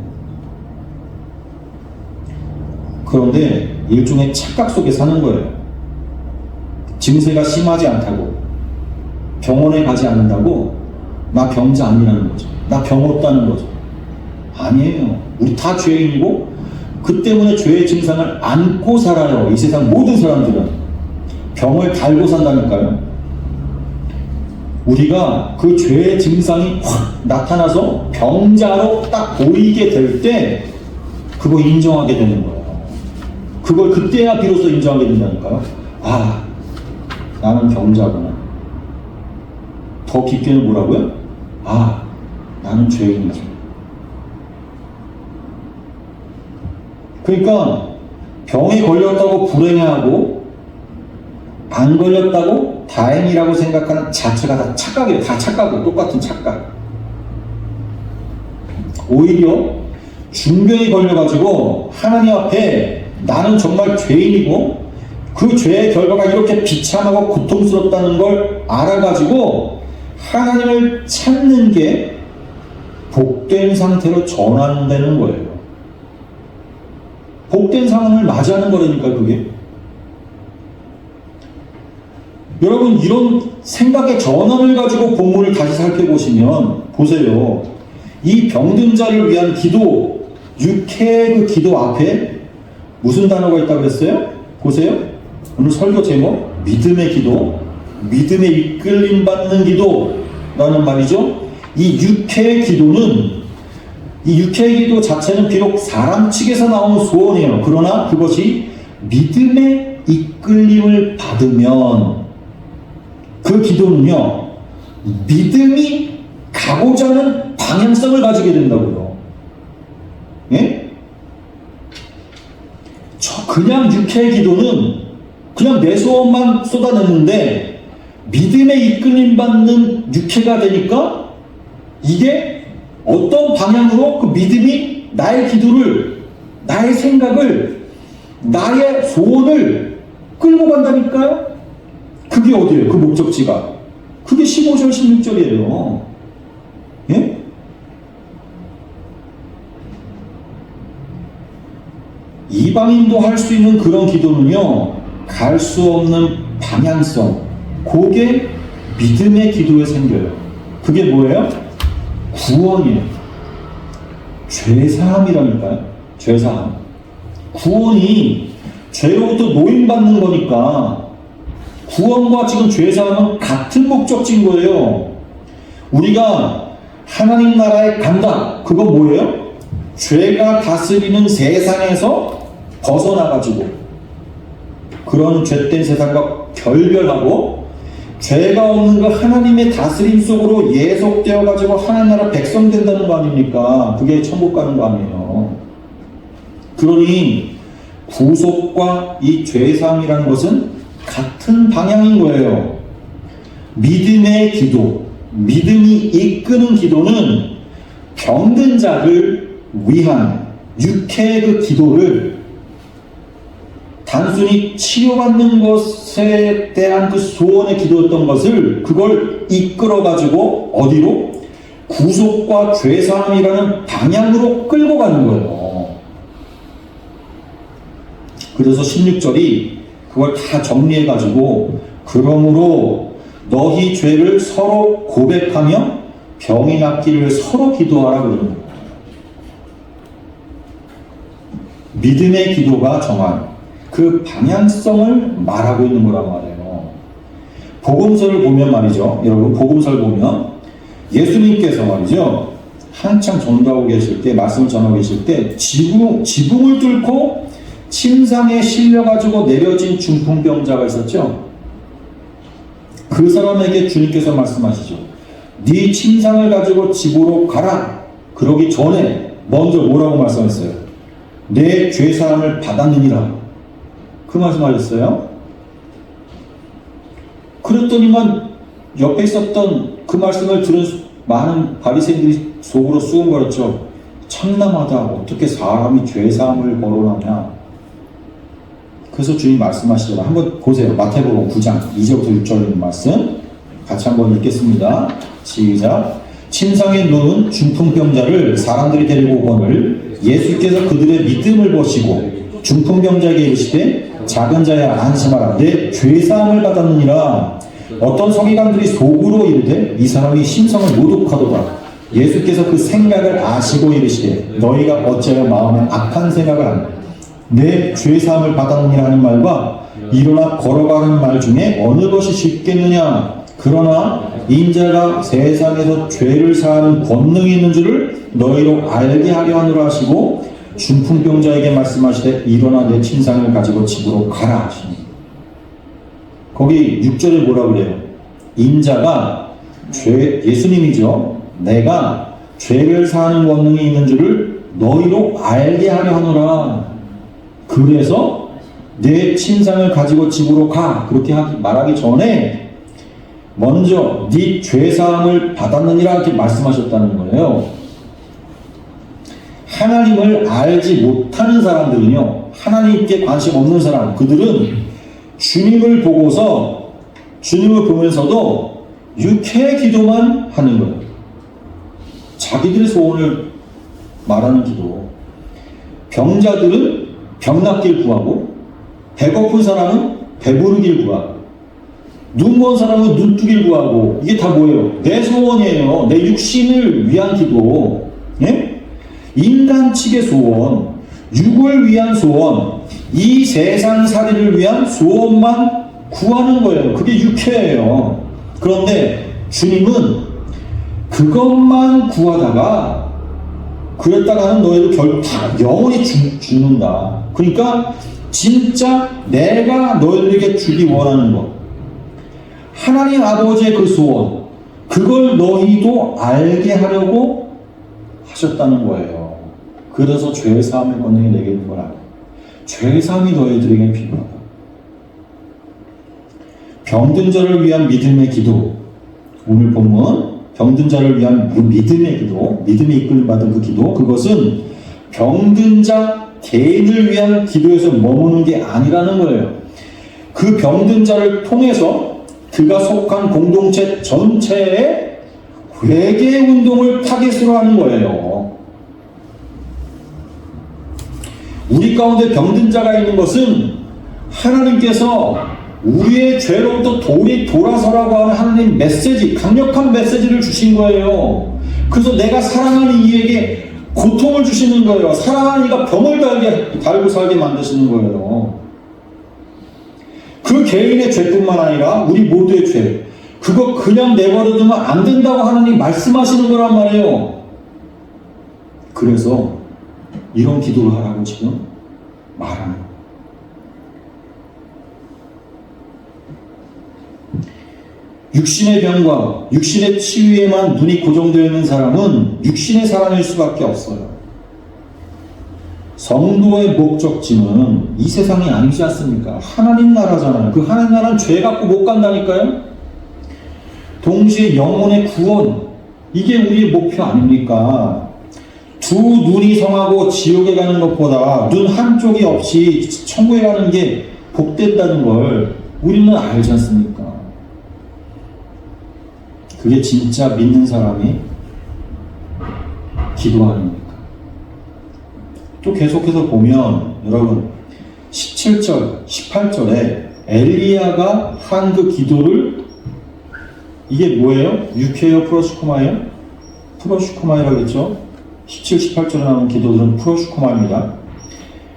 그런데 일종의 착각 속에 사는 거예요. 증세가 심하지 않다고, 병원에 가지 않는다고 나 병자 아니라는 거죠. 나 병 없다는 거죠. 아니에요. 우리 다 죄인이고 그 때문에 죄의 증상을 안고 살아요. 이 세상 모든 사람들은 병을 달고 산다니까요. 우리가 그 죄의 증상이 확 나타나서 병자로 딱 보이게 될 때 그거 인정하게 되는 거예요. 그걸 그때야 비로소 인정하게 된다니까요. 아, 나는 병자구나. 더 깊게는 뭐라고요? 아, 나는 죄인이지. 그러니까 병이 걸렸다고 불행해하고 안 걸렸다고 다행이라고 생각하는 자체가 다 착각이에요. 다 착각이에요. 똑같은 착각. 오히려 중병이 걸려가지고 하나님 앞에 나는 정말 죄인이고 그 죄의 결과가 이렇게 비참하고 고통스럽다는 걸 알아가지고 하나님을 찾는 게 복된 상태로 전환되는 거예요. 복된 상황을 맞이하는 거라니까 그게. 여러분 이런 생각의 전환을 가지고 본문을 다시 살펴보시면 보세요. 이 병든 자를 위한 기도, 육회의 그 기도 앞에 무슨 단어가 있다고 그랬어요? 보세요. 오늘 설교 제목 믿음의 기도, 믿음에 이끌림 받는 기도라는 말이죠. 이 육회의 기도는 이 육회의 기도 자체는 비록 사람 측에서 나온 소원이에요. 그러나 그것이 믿음의 이끌림을 받으면 그 기도는요, 믿음이 가고자 하는 방향성을 가지게 된다고요. 예? 그냥 육회의 기도는 그냥 내 소원만 쏟아냈는데 믿음에 이끌림 받는 육회가 되니까 이게 어떤 방향으로 그 믿음이 나의 기도를, 나의 생각을, 나의 소원을 끌고 간다니까요? 그게 어디예요? 그 목적지가. 그게 15절, 16절이에요. 예? 이방인도 할 수 있는 그런 기도는요, 갈 수 없는 방향성, 그게 믿음의 기도에 생겨요. 그게 뭐예요? 구원이에요. 죄사함이라니까요. 죄사함. 구원이 죄로부터 노임받는 거니까 구원과 지금 죄사함은 같은 목적지인 거예요. 우리가 하나님 나라에 간다. 그건 뭐예요? 죄가 다스리는 세상에서 벗어나가지고 그런 죄된 세상과 결별하고 죄가 없는 그 하나님의 다스림 속으로 예속되어가지고 하나님 나라 백성 된다는 거 아닙니까? 그게 천국 가는 거 아니에요. 그러니 구속과 이 죄사함이라는 것은 같은 방향인 거예요. 믿음의 기도, 믿음이 이끄는 기도는 병든 자를 위한 육회의 그 기도를 단순히 치료받는 것에 대한 그 소원의 기도였던 것을 그걸 이끌어가지고 어디로? 구속과 죄사함이라는 방향으로 끌고 가는 거예요. 그래서 16절이 그걸 다 정리해가지고 그러므로 너희 죄를 서로 고백하며 병이 낫기를 서로 기도하라 그러는 거예요. 믿음의 기도가 정한 그 방향성을 말하고 있는 거란 말이에요. 복음서를 보면 말이죠. 여러분 복음서를 보면 예수님께서 말이죠. 한창 전도하고 계실 때 말씀을 전하고 계실 때 지붕을 뚫고 침상에 실려가지고 내려진 중풍병자가 있었죠. 그 사람에게 주님께서 말씀하시죠. 네 침상을 가지고 집으로 가라. 그러기 전에 먼저 뭐라고 말씀했어요? 내 죄사함을 받았느니라. 그 말씀하셨어요. 그랬더니만 옆에 있었던 그 말씀을 들은 많은 바리새인들이 속으로 수군거렸죠. 참남하다. 어떻게 사람이 죄사함을 거론하냐. 그래서 주님 말씀하시더라. 한번 보세요. 마태복음 9장 2절부터 6절 있는 말씀 같이 한번 읽겠습니다. 시작. 침상에 누운 중풍병자를 사람들이 데리고 오거늘 예수께서 그들의 믿음을 보시고 중풍병자에게 이르시되 작은 자야 안심하라. 내 죄사함을 받았느니라. 어떤 서기관들이 속으로 이르되 이 사람이 심성을 모독하도다. 예수께서 그 생각을 아시고 이르시되 너희가 어찌하여 마음에 악한 생각을 하느냐. 내 죄사함을 받았느니라 하는 말과 일어나 걸어가는 말 중에 어느 것이 쉽겠느냐. 그러나 인자가 세상에서 죄를 사하는 권능이 있는 줄을 너희로 알게 하려 하노라 하시고 중풍병자에게 말씀하시되 일어나 내 침상을 가지고 집으로 가라 하시니. 거기 6절에 뭐라 그래요? 인자가 예수님이죠. 내가 죄를 사하는 권능이 있는 줄을 너희로 알게 하려 하노라. 그래서 내 침상을 가지고 집으로 가. 그렇게 말하기 전에 먼저 네 죄사함을 받았느니라 이렇게 말씀하셨다는 거예요. 하나님을 알지 못하는 사람들은요, 하나님께 관심 없는 사람, 그들은 주님을 보고서 주님을 보면서도 육회의 기도만 하는 거예요. 자기들의 소원을 말하는 기도. 병자들은 병 낫길 구하고, 배고픈 사람은 배부르길 구하고, 눈 먼 사람은 눈 뜨길 구하고. 이게 다 뭐예요? 내 소원이에요. 내 육신을 위한 기도. 예? 인간 측의 소원, 육을 위한 소원, 이 세상 살이를 위한 소원만 구하는 거예요. 그게 육회예요. 그런데 주님은 그것만 구하다가 그랬다가는 너희를 결국 다 영원히 죽는다. 그러니까 진짜 내가 너희들에게 주기 원하는 것, 하나님 아버지의 그 소원, 그걸 너희도 알게 하려고 하셨다는 거예요. 그래서 죄사함의 권능이 내게 있는 걸 알고, 죄사함이 너희들에게 필요하다. 병든 자를 위한 믿음의 기도, 오늘 본문 병든 자를 위한 믿음의 기도, 믿음이 이끌림받은 그 기도, 그것은 병든 자 개인을 위한 기도에서 머무는 게 아니라는 거예요. 그 병든 자를 통해서 그가 속한 공동체 전체의 회개 운동을 타깃으로 하는 거예요. 우리 가운데 병든 자가 있는 것은 하나님께서 우리의 죄로부터 돌아서라고 하는 하나님 메시지, 강력한 메시지를 주신 거예요. 그래서 내가 사랑하는 이에게 고통을 주시는 거예요. 사랑하는 이가 병을 달고 살게 만드시는 거예요. 그 개인의 죄뿐만 아니라 우리 모두의 죄, 그거 그냥 내버려두면 안 된다고 하나님 말씀하시는 거란 말이에요. 그래서 이런 기도를 하라고 지금 말하는 거예요. 육신의 병과 육신의 치유에만 눈이 고정되어 있는 사람은 육신의 사람일 수밖에 없어요. 성도의 목적지는 이 세상이 아니지 않습니까? 하나님 나라잖아요. 그 하나님 나라는 죄 갖고 못 간다니까요. 동시에 영혼의 구원, 이게 우리의 목표 아닙니까? 두 눈이 성하고 지옥에 가는 것보다 눈 한쪽이 없이 천국에 가는 게 복된다는 걸 우리는 알지 않습니까? 그게 진짜 믿는 사람이 기도 아닙니까? 또 계속해서 보면 여러분 17절, 18절에 엘리야가 한 그 기도를, 이게 뭐예요? 육회요? 프로슈코마예요? 프로슈코마이라고 했죠? 17, 18절에 나오는 기도들은 프로슈코마입니다.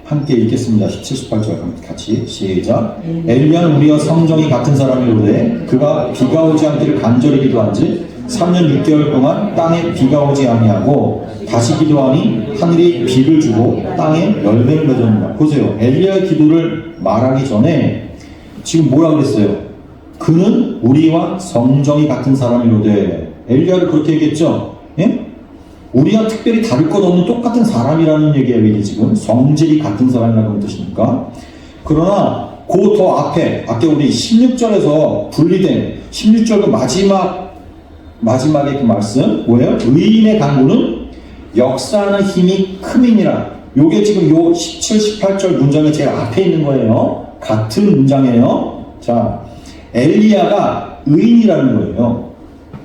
함께 읽겠습니다. 17, 18절 같이 시작. 엘리야는 우리와 성정이 같은 사람이로되 그가 비가 오지 않기를 간절히 기도한 지 3년 6개월 동안 땅에 비가 오지 아니하고 다시 기도하니 하늘이 비를 주고 땅에 열매를 맺었느니라. 보세요. 엘리야의 기도를 말하기 전에 지금 뭐라 그랬어요? 그는 우리와 성정이 같은 사람이로되. 엘리야를 그렇게 얘기했죠? 예? 우리가 특별히 다를 것 없는 똑같은 사람이라는 얘기예요. 이게 지금 성질이 같은 사람이라는 뜻이니까. 그러나 그 더 앞에 아까 우리 16절에서 분리된 16절 그 마지막에 그 말씀 뭐예요? 의인의 강구는 역사하는 힘이 큼이니라. 요게 지금 요 17, 18절 문장의 제일 앞에 있는 거예요. 같은 문장이에요. 자, 엘리야가 의인이라는 거예요.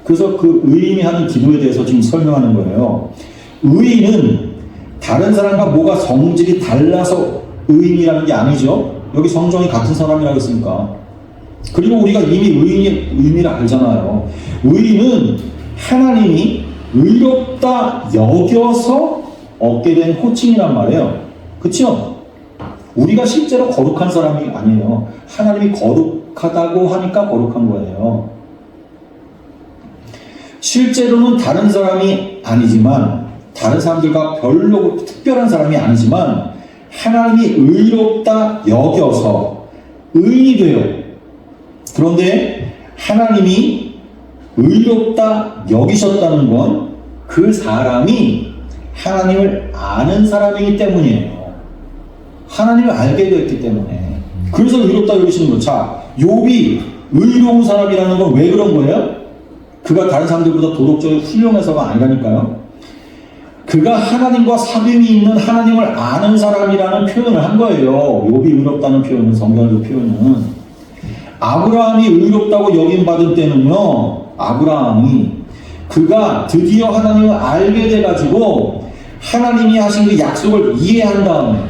그래서 그 의인이 하는 기도에 대해서 지금 설명하는 거예요. 의인은 다른 사람과 뭐가 성질이 달라서 의인이라는 게 아니죠. 여기 성정이 같은 사람이라고 했으니까. 그리고 우리가 이미 의인의 의미를 알잖아요. 의인은 하나님이 의롭다 여겨서 얻게 된 호칭이란 말이에요. 그렇죠? 우리가 실제로 거룩한 사람이 아니에요. 하나님이 거룩하다고 하니까 거룩한 거예요. 실제로는 다른 사람이 아니지만, 다른 사람들과 별로 특별한 사람이 아니지만 하나님이 의롭다 여겨서 의인이 돼요. 그런데 하나님이 의롭다 여기셨다는 건 그 사람이 하나님을 아는 사람이기 때문이에요. 하나님을 알게 되었기 때문에. 그래서 의롭다 여기시는 거죠. 자, 욥이 의로운 사람이라는 건 왜 그런 거예요? 그가 다른 사람들보다 도덕적으로 훌륭해서가 아니라니까요. 그가 하나님과 사귐이 있는 하나님을 아는 사람이라는 표현을 한 거예요. 욥이 의롭다는 표현은, 성경의 표현은. 아브라함이 의롭다고 여김받은 때는요, 아브라함이 그가 드디어 하나님을 알게 돼가지고 하나님이 하신 그 약속을 이해한 다음에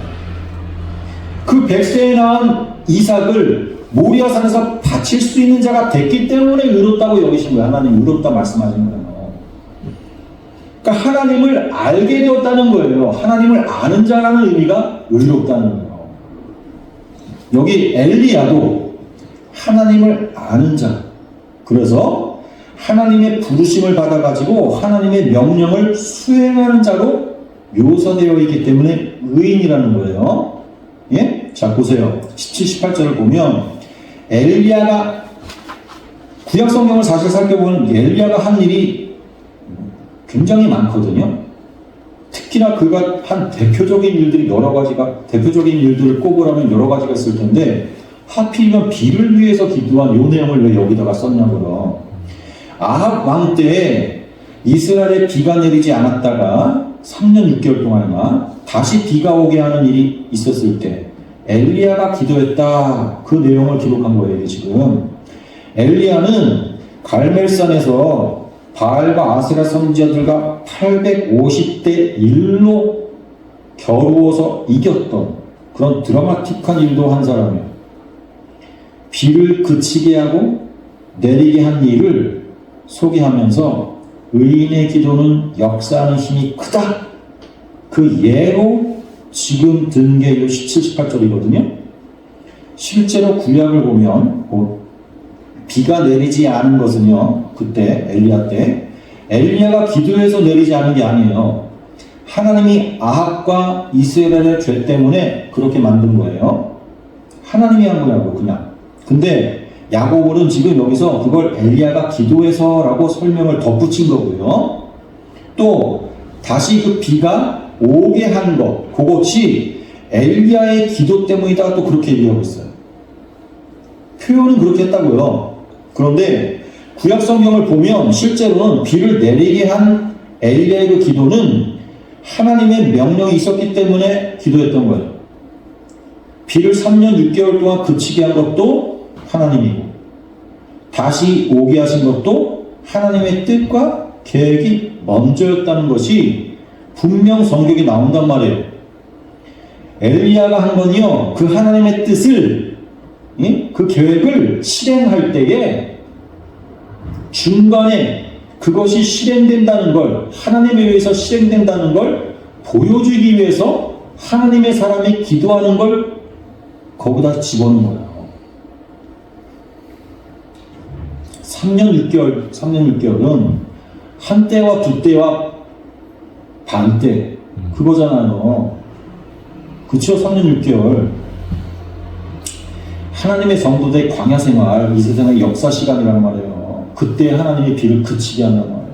그 백세에 낳은 이삭을 모리아산에서 바칠 수 있는 자가 됐기 때문에 의롭다고 여기신 거예요. 하나님 의롭다 말씀하신 거예요. 그러니까 하나님을 알게 되었다는 거예요. 하나님을 아는 자라는 의미가 의롭다는 거예요. 여기 엘리야도 하나님을 아는 자. 그래서 하나님의 부르심을 받아가지고 하나님의 명령을 수행하는 자로 묘사되어 있기 때문에 의인이라는 거예요. 예? 자, 보세요. 17, 18절을 보면 엘리야가 구약 성경을 사실 살펴보면 엘리야가 한 일이 굉장히 많거든요. 특히나 그가 한 대표적인 일들이 여러 가지가, 대표적인 일들을 꼽으라면 여러 가지가 있을 텐데, 하필이면 비를 위해서 기도한 요 내용을 왜 여기다가 썼냐고요. 아합 왕 때 이스라엘에 비가 내리지 않았다가 3년 6개월 동안이나 다시 비가 오게 하는 일이 있었을 때 엘리야가 기도했다. 그 내용을 기록한 거예요, 지금. 엘리야는 갈멜산에서 바알과 아세라 선지자들과 850대 1로 겨루어서 이겼던 그런 드라마틱한 일도 한 사람이에요. 비를 그치게 하고 내리게 한 일을 소개하면서 의인의 기도는 역사하는 힘이 크다. 그 예로 지금 든 게 17, 18절이거든요. 실제로 구약을 보면 비가 내리지 않은 것은요, 그때 엘리야 때 엘리야가 기도해서 내리지 않은 게 아니에요. 하나님이 아합과 이스라엘의 죄 때문에 그렇게 만든 거예요. 하나님이 한 거라고 그냥. 근데 야고보는 지금 여기서 그걸 엘리야가 기도해서라고 설명을 덧붙인 거고요. 또 다시 그 비가 오게 한 것, 그것이 엘리야의 기도 때문이다, 또 그렇게 얘기하고 있어요. 표현은 그렇게 했다고요. 그런데 구약 성경을 보면 실제로는 비를 내리게 한 엘리야의 그 기도는 하나님의 명령이 있었기 때문에 기도했던 거예요. 비를 3년 6개월 동안 그치게 한 것도 하나님이고, 다시 오게 하신 것도 하나님의 뜻과 계획이 먼저였다는 것이 분명 성경에 나온단 말이에요. 엘리야가 한 건요, 그 하나님의 뜻을, 그 계획을 실행할 때에 중간에 그것이 실행된다는 걸, 하나님에 의해서 실행된다는 걸 보여주기 위해서 하나님의 사람이 기도하는 걸 거기다 집어넣은 거예요. 3년 6개월은 한때와 두때와 반때 그거잖아요. 그쵸? 3년 6개월. 하나님의 성도들의 광야 생활, 이 세상의 역사 시간이란 말이에요. 그때 하나님이 비를 그치게 한단 말이에요.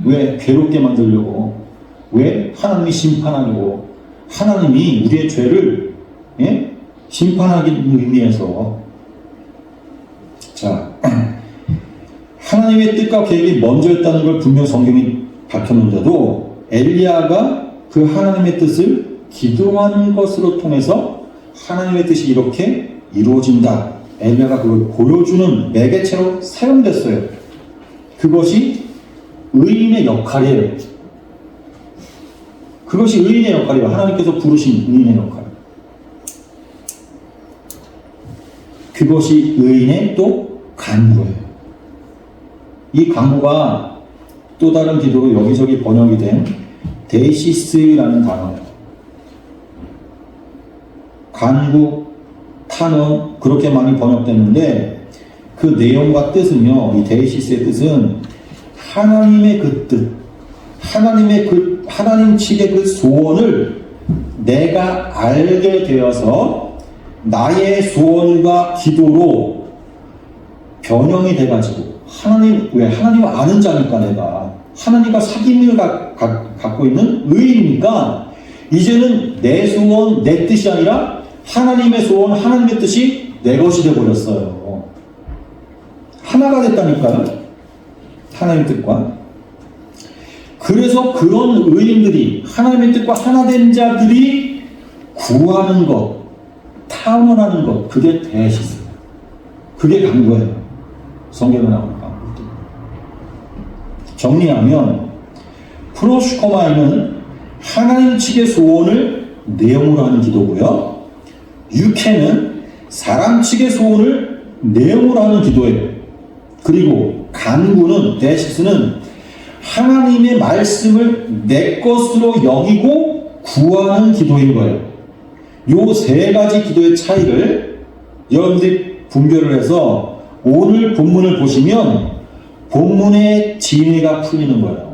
왜? 괴롭게 만들려고. 왜? 하나님이 심판하려고. 하나님이 우리의 죄를 심판하기 의미에서. 자, 하나님의 뜻과 계획이 먼저였다는 걸 분명 성경이 밝혔는데도 엘리야가 그 하나님의 뜻을 기도하는 것으로 통해서 하나님의 뜻이 이렇게 이루어진다. 엘리야가 그걸 보여주는 매개체로 사용됐어요. 그것이 의인의 역할이에요. 그것이 의인의 역할이에요. 하나님께서 부르신 의인의 역할. 그것이 의인의 또 간구예요. 이 간구가 또 다른 기도로 여기저기 번역이 된 데이시스라는 단어예요. 간구, 탄원, 그렇게 많이 번역됐는데 그 내용과 뜻은요, 이 데이시스의 뜻은 하나님의 그 뜻, 하나님 측의 그 소원을 내가 알게 되어서 나의 소원과 기도로 변형이 돼가지고 왜 하나님을 아는 자니까 내가 하나님과 사귐을 갖고 있는 의인이니까 이제는 내 소원, 내 뜻이 아니라 하나님의 소원, 하나님의 뜻이 내 것이 되어버렸어요. 하나가 됐다니까요. 하나님의 뜻과. 그래서 그런 의인들이, 하나님의 뜻과 하나 된 자들이 구하는 것, 탐원하는 것, 그게 대시스. 그게 간구예요. 성경에 나오는 간구. 정리하면 프로슈코마이는 하나님 측의 소원을 내용으로 하는 기도고요. 유케는 사람 측의 소원을 내용으로 하는 기도예요. 그리고 간구는, 데시스는 하나님의 말씀을 내 것으로 여기고 구하는 기도인 거예요. 요 세 가지 기도의 차이를 여러분들이 분별을 해서 오늘 본문을 보시면 본문의 진리가 풀리는 거예요.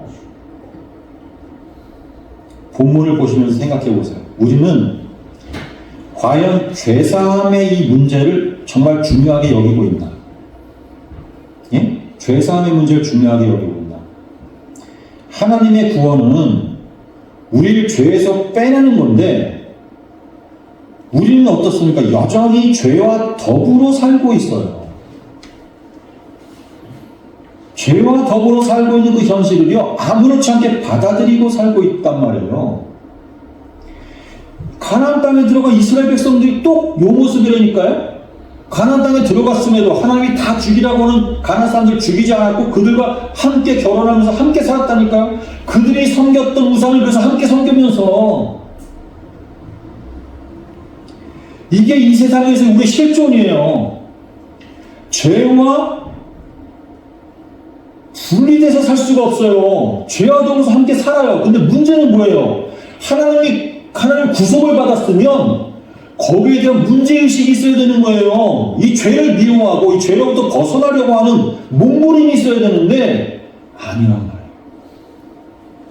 본문을 보시면서 생각해 보세요. 우리는 과연 죄사함의 이 문제를 정말 중요하게 여기고 있나? 예? 죄사함의 문제를 중요하게 여기고 있나? 하나님의 구원은 우리를 죄에서 빼내는 건데 우리는 어떻습니까? 여전히 죄와 더불어 살고 있어요. 죄와 더불어 살고 있는 그 현실을요, 아무렇지 않게 받아들이고 살고 있단 말이에요. 가나안 땅에 들어간 이스라엘 백성들이 또 요 모습이라니까요. 가나안 땅에 들어갔음에도 하나님이 다 죽이라고 하는 가나안 사람들 죽이지 않았고 그들과 함께 결혼하면서 함께 살았다니까요. 그들이 섬겼던 우상을 그래서 함께 섬기면서 이게 이 세상에서 우리의 실존이에요. 죄와 분리돼서 살 수가 없어요. 죄와 더불어서 함께 살아요. 근데 문제는 뭐예요? 하나님 구속을 받았으면 거기에 대한 문제의식이 있어야 되는 거예요. 이 죄를 미워하고 이 죄로부터 벗어나려고 하는 몸부림이 있어야 되는데 아니란 말이에요.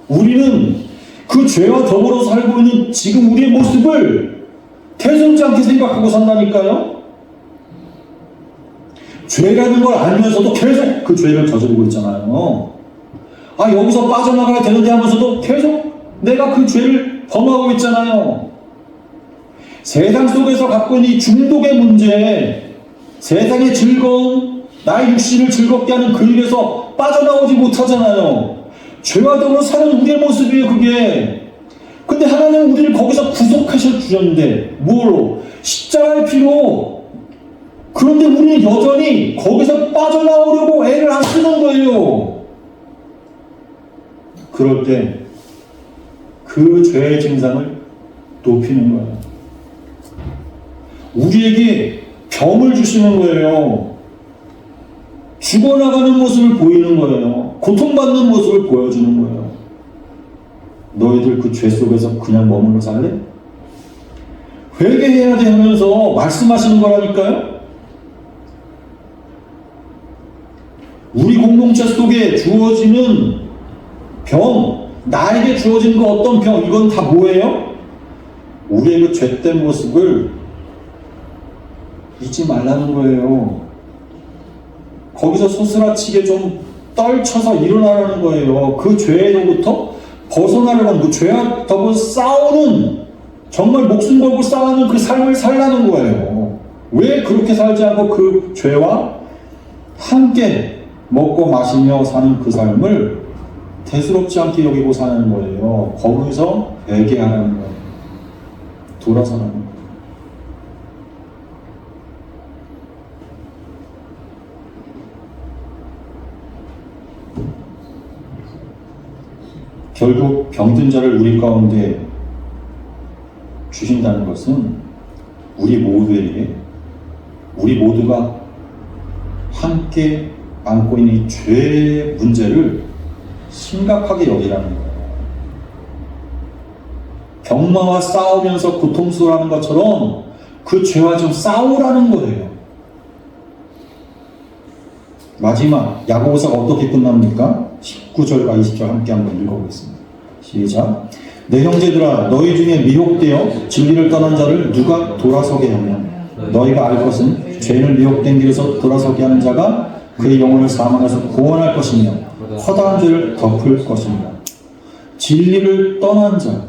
우리는 그 죄와 더불어 살고 있는 지금 우리의 모습을 대수롭지 않게 생각하고 산다니까요. 죄라는 걸 알면서도 계속 그 죄를 저지르고 있잖아요. 아, 여기서 빠져나가야 되는데 하면서도 계속 내가 그 죄를 범하고 있잖아요. 세상 속에서 갖고 있는 이 중독의 문제, 세상의 즐거움, 나의 육신을 즐겁게 하는 그 일에서 빠져나오지 못하잖아요. 죄와 더불어 사는 우리의 모습이에요, 그게. 근데 하나님은 우리를 거기서 구속하셔 주셨는데, 뭐로? 십자가의 피로. 그런데 우리는 여전히 거기서 빠져나오려고 애를 안 쓰는 거예요. 그럴 때 그 죄의 증상을 높이는 거예요. 우리에게 병을 주시는 거예요. 죽어나가는 모습을 보이는 거예요. 고통받는 모습을 보여주는 거예요. 너희들 그 죄 속에서 그냥 머물러 살래? 회개해야 돼 하면서 말씀하시는 거라니까요. 우리 공동체 속에 주어지는 병, 나에게 주어진 그 어떤 병, 이건 다 뭐예요? 우리의 그 죄된 모습을 잊지 말라는 거예요. 거기서 소스라치게 좀 떨쳐서 일어나라는 거예요. 그 죄로부터 벗어나려고 하는 그 죄와 더불어 싸우는, 정말 목숨 걸고 싸우는 그 삶을 살라는 거예요. 왜 그렇게 살지 않고 그 죄와 함께 먹고 마시며 사는 그 삶을 대수롭지 않게 여기고 사는 거예요. 거기서 회개하라는 거예요. 돌아서라는 거예요. 결국 병든 자를 우리 가운데 주신다는 것은 우리 모두에게, 우리 모두가 함께 안고 있는 이 죄의 문제를 심각하게 여기라는 거예요. 병마와 싸우면서 고통스러워하는 것처럼 그 죄와 좀 싸우라는 거예요. 마지막 야고보서가 어떻게 끝납니까? 19절과 20절 함께 한번 읽어보겠습니다. 시작. 내 형제들아, 너희 중에 미혹되어 진리를 떠난 자를 누가 돌아서게 하면 너희가 알 것은 죄를 미혹된 길에서 돌아서게 하는 자가 그의 영혼을 사망해서 구원할 것이며 허다한 죄를 덮을 것입니다. 진리를 떠난 자,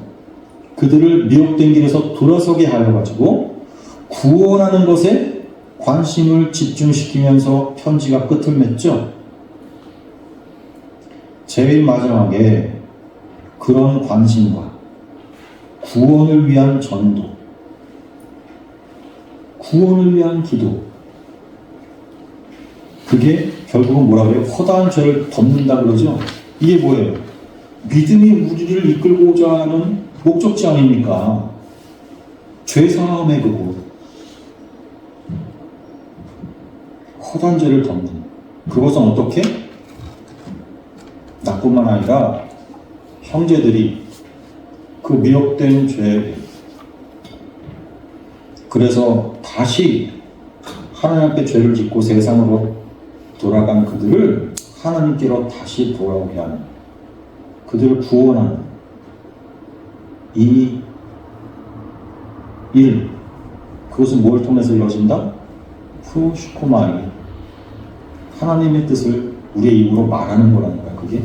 그들을 미혹된 길에서 돌아서게 하여가지고 구원하는 것에 관심을 집중시키면서 편지가 끝을 맺죠. 제일 마지막에 그런 관심과 구원을 위한 전도, 구원을 위한 기도, 그게 결국은 뭐라고 해요? 허다한 죄를 덮는다 그러죠. 이게 뭐예요? 믿음이 우리를 이끌고자 하는 목적지 아닙니까? 죄사함의 그곳, 허다한 죄를 덮는 그것은 어떻게? 나뿐만 아니라 형제들이 그 미혹된 죄, 그래서 다시 하나님 앞에 죄를 짓고 세상으로 돌아간 그들을 하나님께로 다시 돌아오게 하는, 그들을 구원하는 이 일, 그것은 뭘 통해서 이루어진다? 프로슈코마이. 하나님의 뜻을 우리의 입으로 말하는 거라니까, 그게.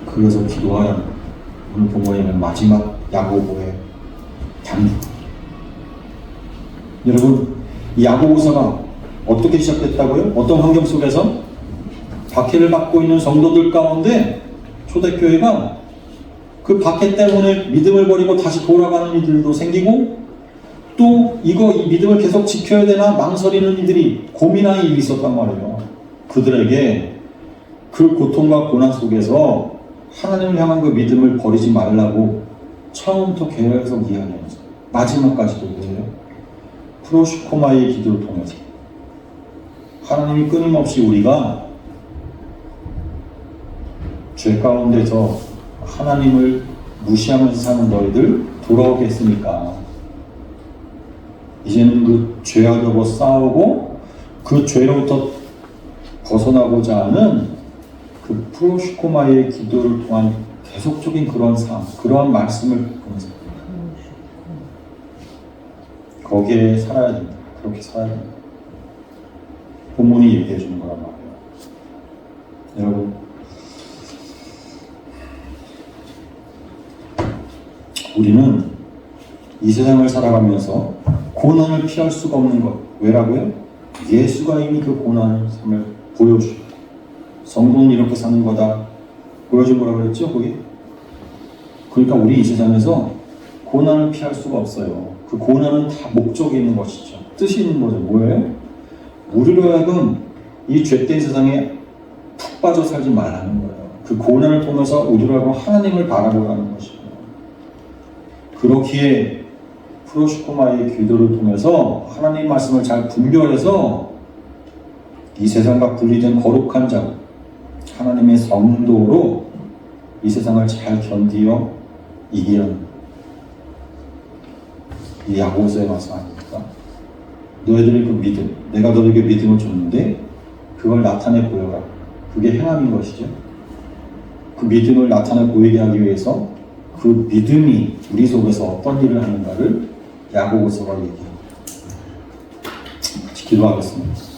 그래서 기도하라는 거예요. 오늘 본문에는 마지막 야고보의 당부. 여러분, 이 야고보서가 어떻게 시작됐다고요? 어떤 환경 속에서? 박해를 받고 있는 성도들 가운데 초대교회가 그 박해 때문에 믿음을 버리고 다시 돌아가는 이들도 생기고, 또 이 믿음을 계속 지켜야 되나 망설이는 이들이 고민하는 일이 있었단 말이에요. 그들에게 그 고통과 고난 속에서 하나님을 향한 그 믿음을 버리지 말라고 처음부터 계속 이야기하면서 마지막까지도 그래요. 프로슈코마의 기도를 통해서 하나님이 끊임없이 우리가 죄 가운데서 하나님을 무시하면서 사는 너희들 돌아오겠습니까? 이제는 그 죄와 겨워 싸우고 그 죄로부터 벗어나고자 하는 그 프로슈코마의 기도를 통한 계속적인 그런 삶, 그러한 말씀을 보면서 거기에 살아야 된다. 그렇게 살아야 된다. 본문이 얘기해 주는 거란 말이에요. 여러분, 우리는 이 세상을 살아가면서 고난을 피할 수가 없는 것. 왜라고요? 예수가 이미 그 고난의 삶을 보여주셨고, 성도는 이렇게 사는 거다 보여준 거라고 그랬죠, 거기? 그러니까 우리 이 세상에서 고난을 피할 수가 없어요. 그 고난은 다 목적이 있는 것이죠. 뜻이 있는 거죠. 뭐예요? 우리로 하여금 이 죄된 세상에 푹 빠져 살지 말라는 거예요. 그 고난을 통해서 우리로 하여금 하나님을 바라보라는 것이에요. 그렇기에 프로슈코마의 기도를 통해서 하나님 말씀을 잘 분별해서 이 세상과 분리된 거룩한 자, 하나님의 성도로 이 세상을 잘 견디어 이기는 이 야고보서의 말씀 아닙니까? 너희들의 그 믿음, 내가 너희에게 믿음을 줬는데 그걸 나타내 보여라. 그게 행함인 것이죠. 그 믿음을 나타내 보이게 하기 위해서 그 믿음이 우리 속에서 어떤 일을 하는가를 야고보서가 얘기합니다. 같이 기도하겠습니다.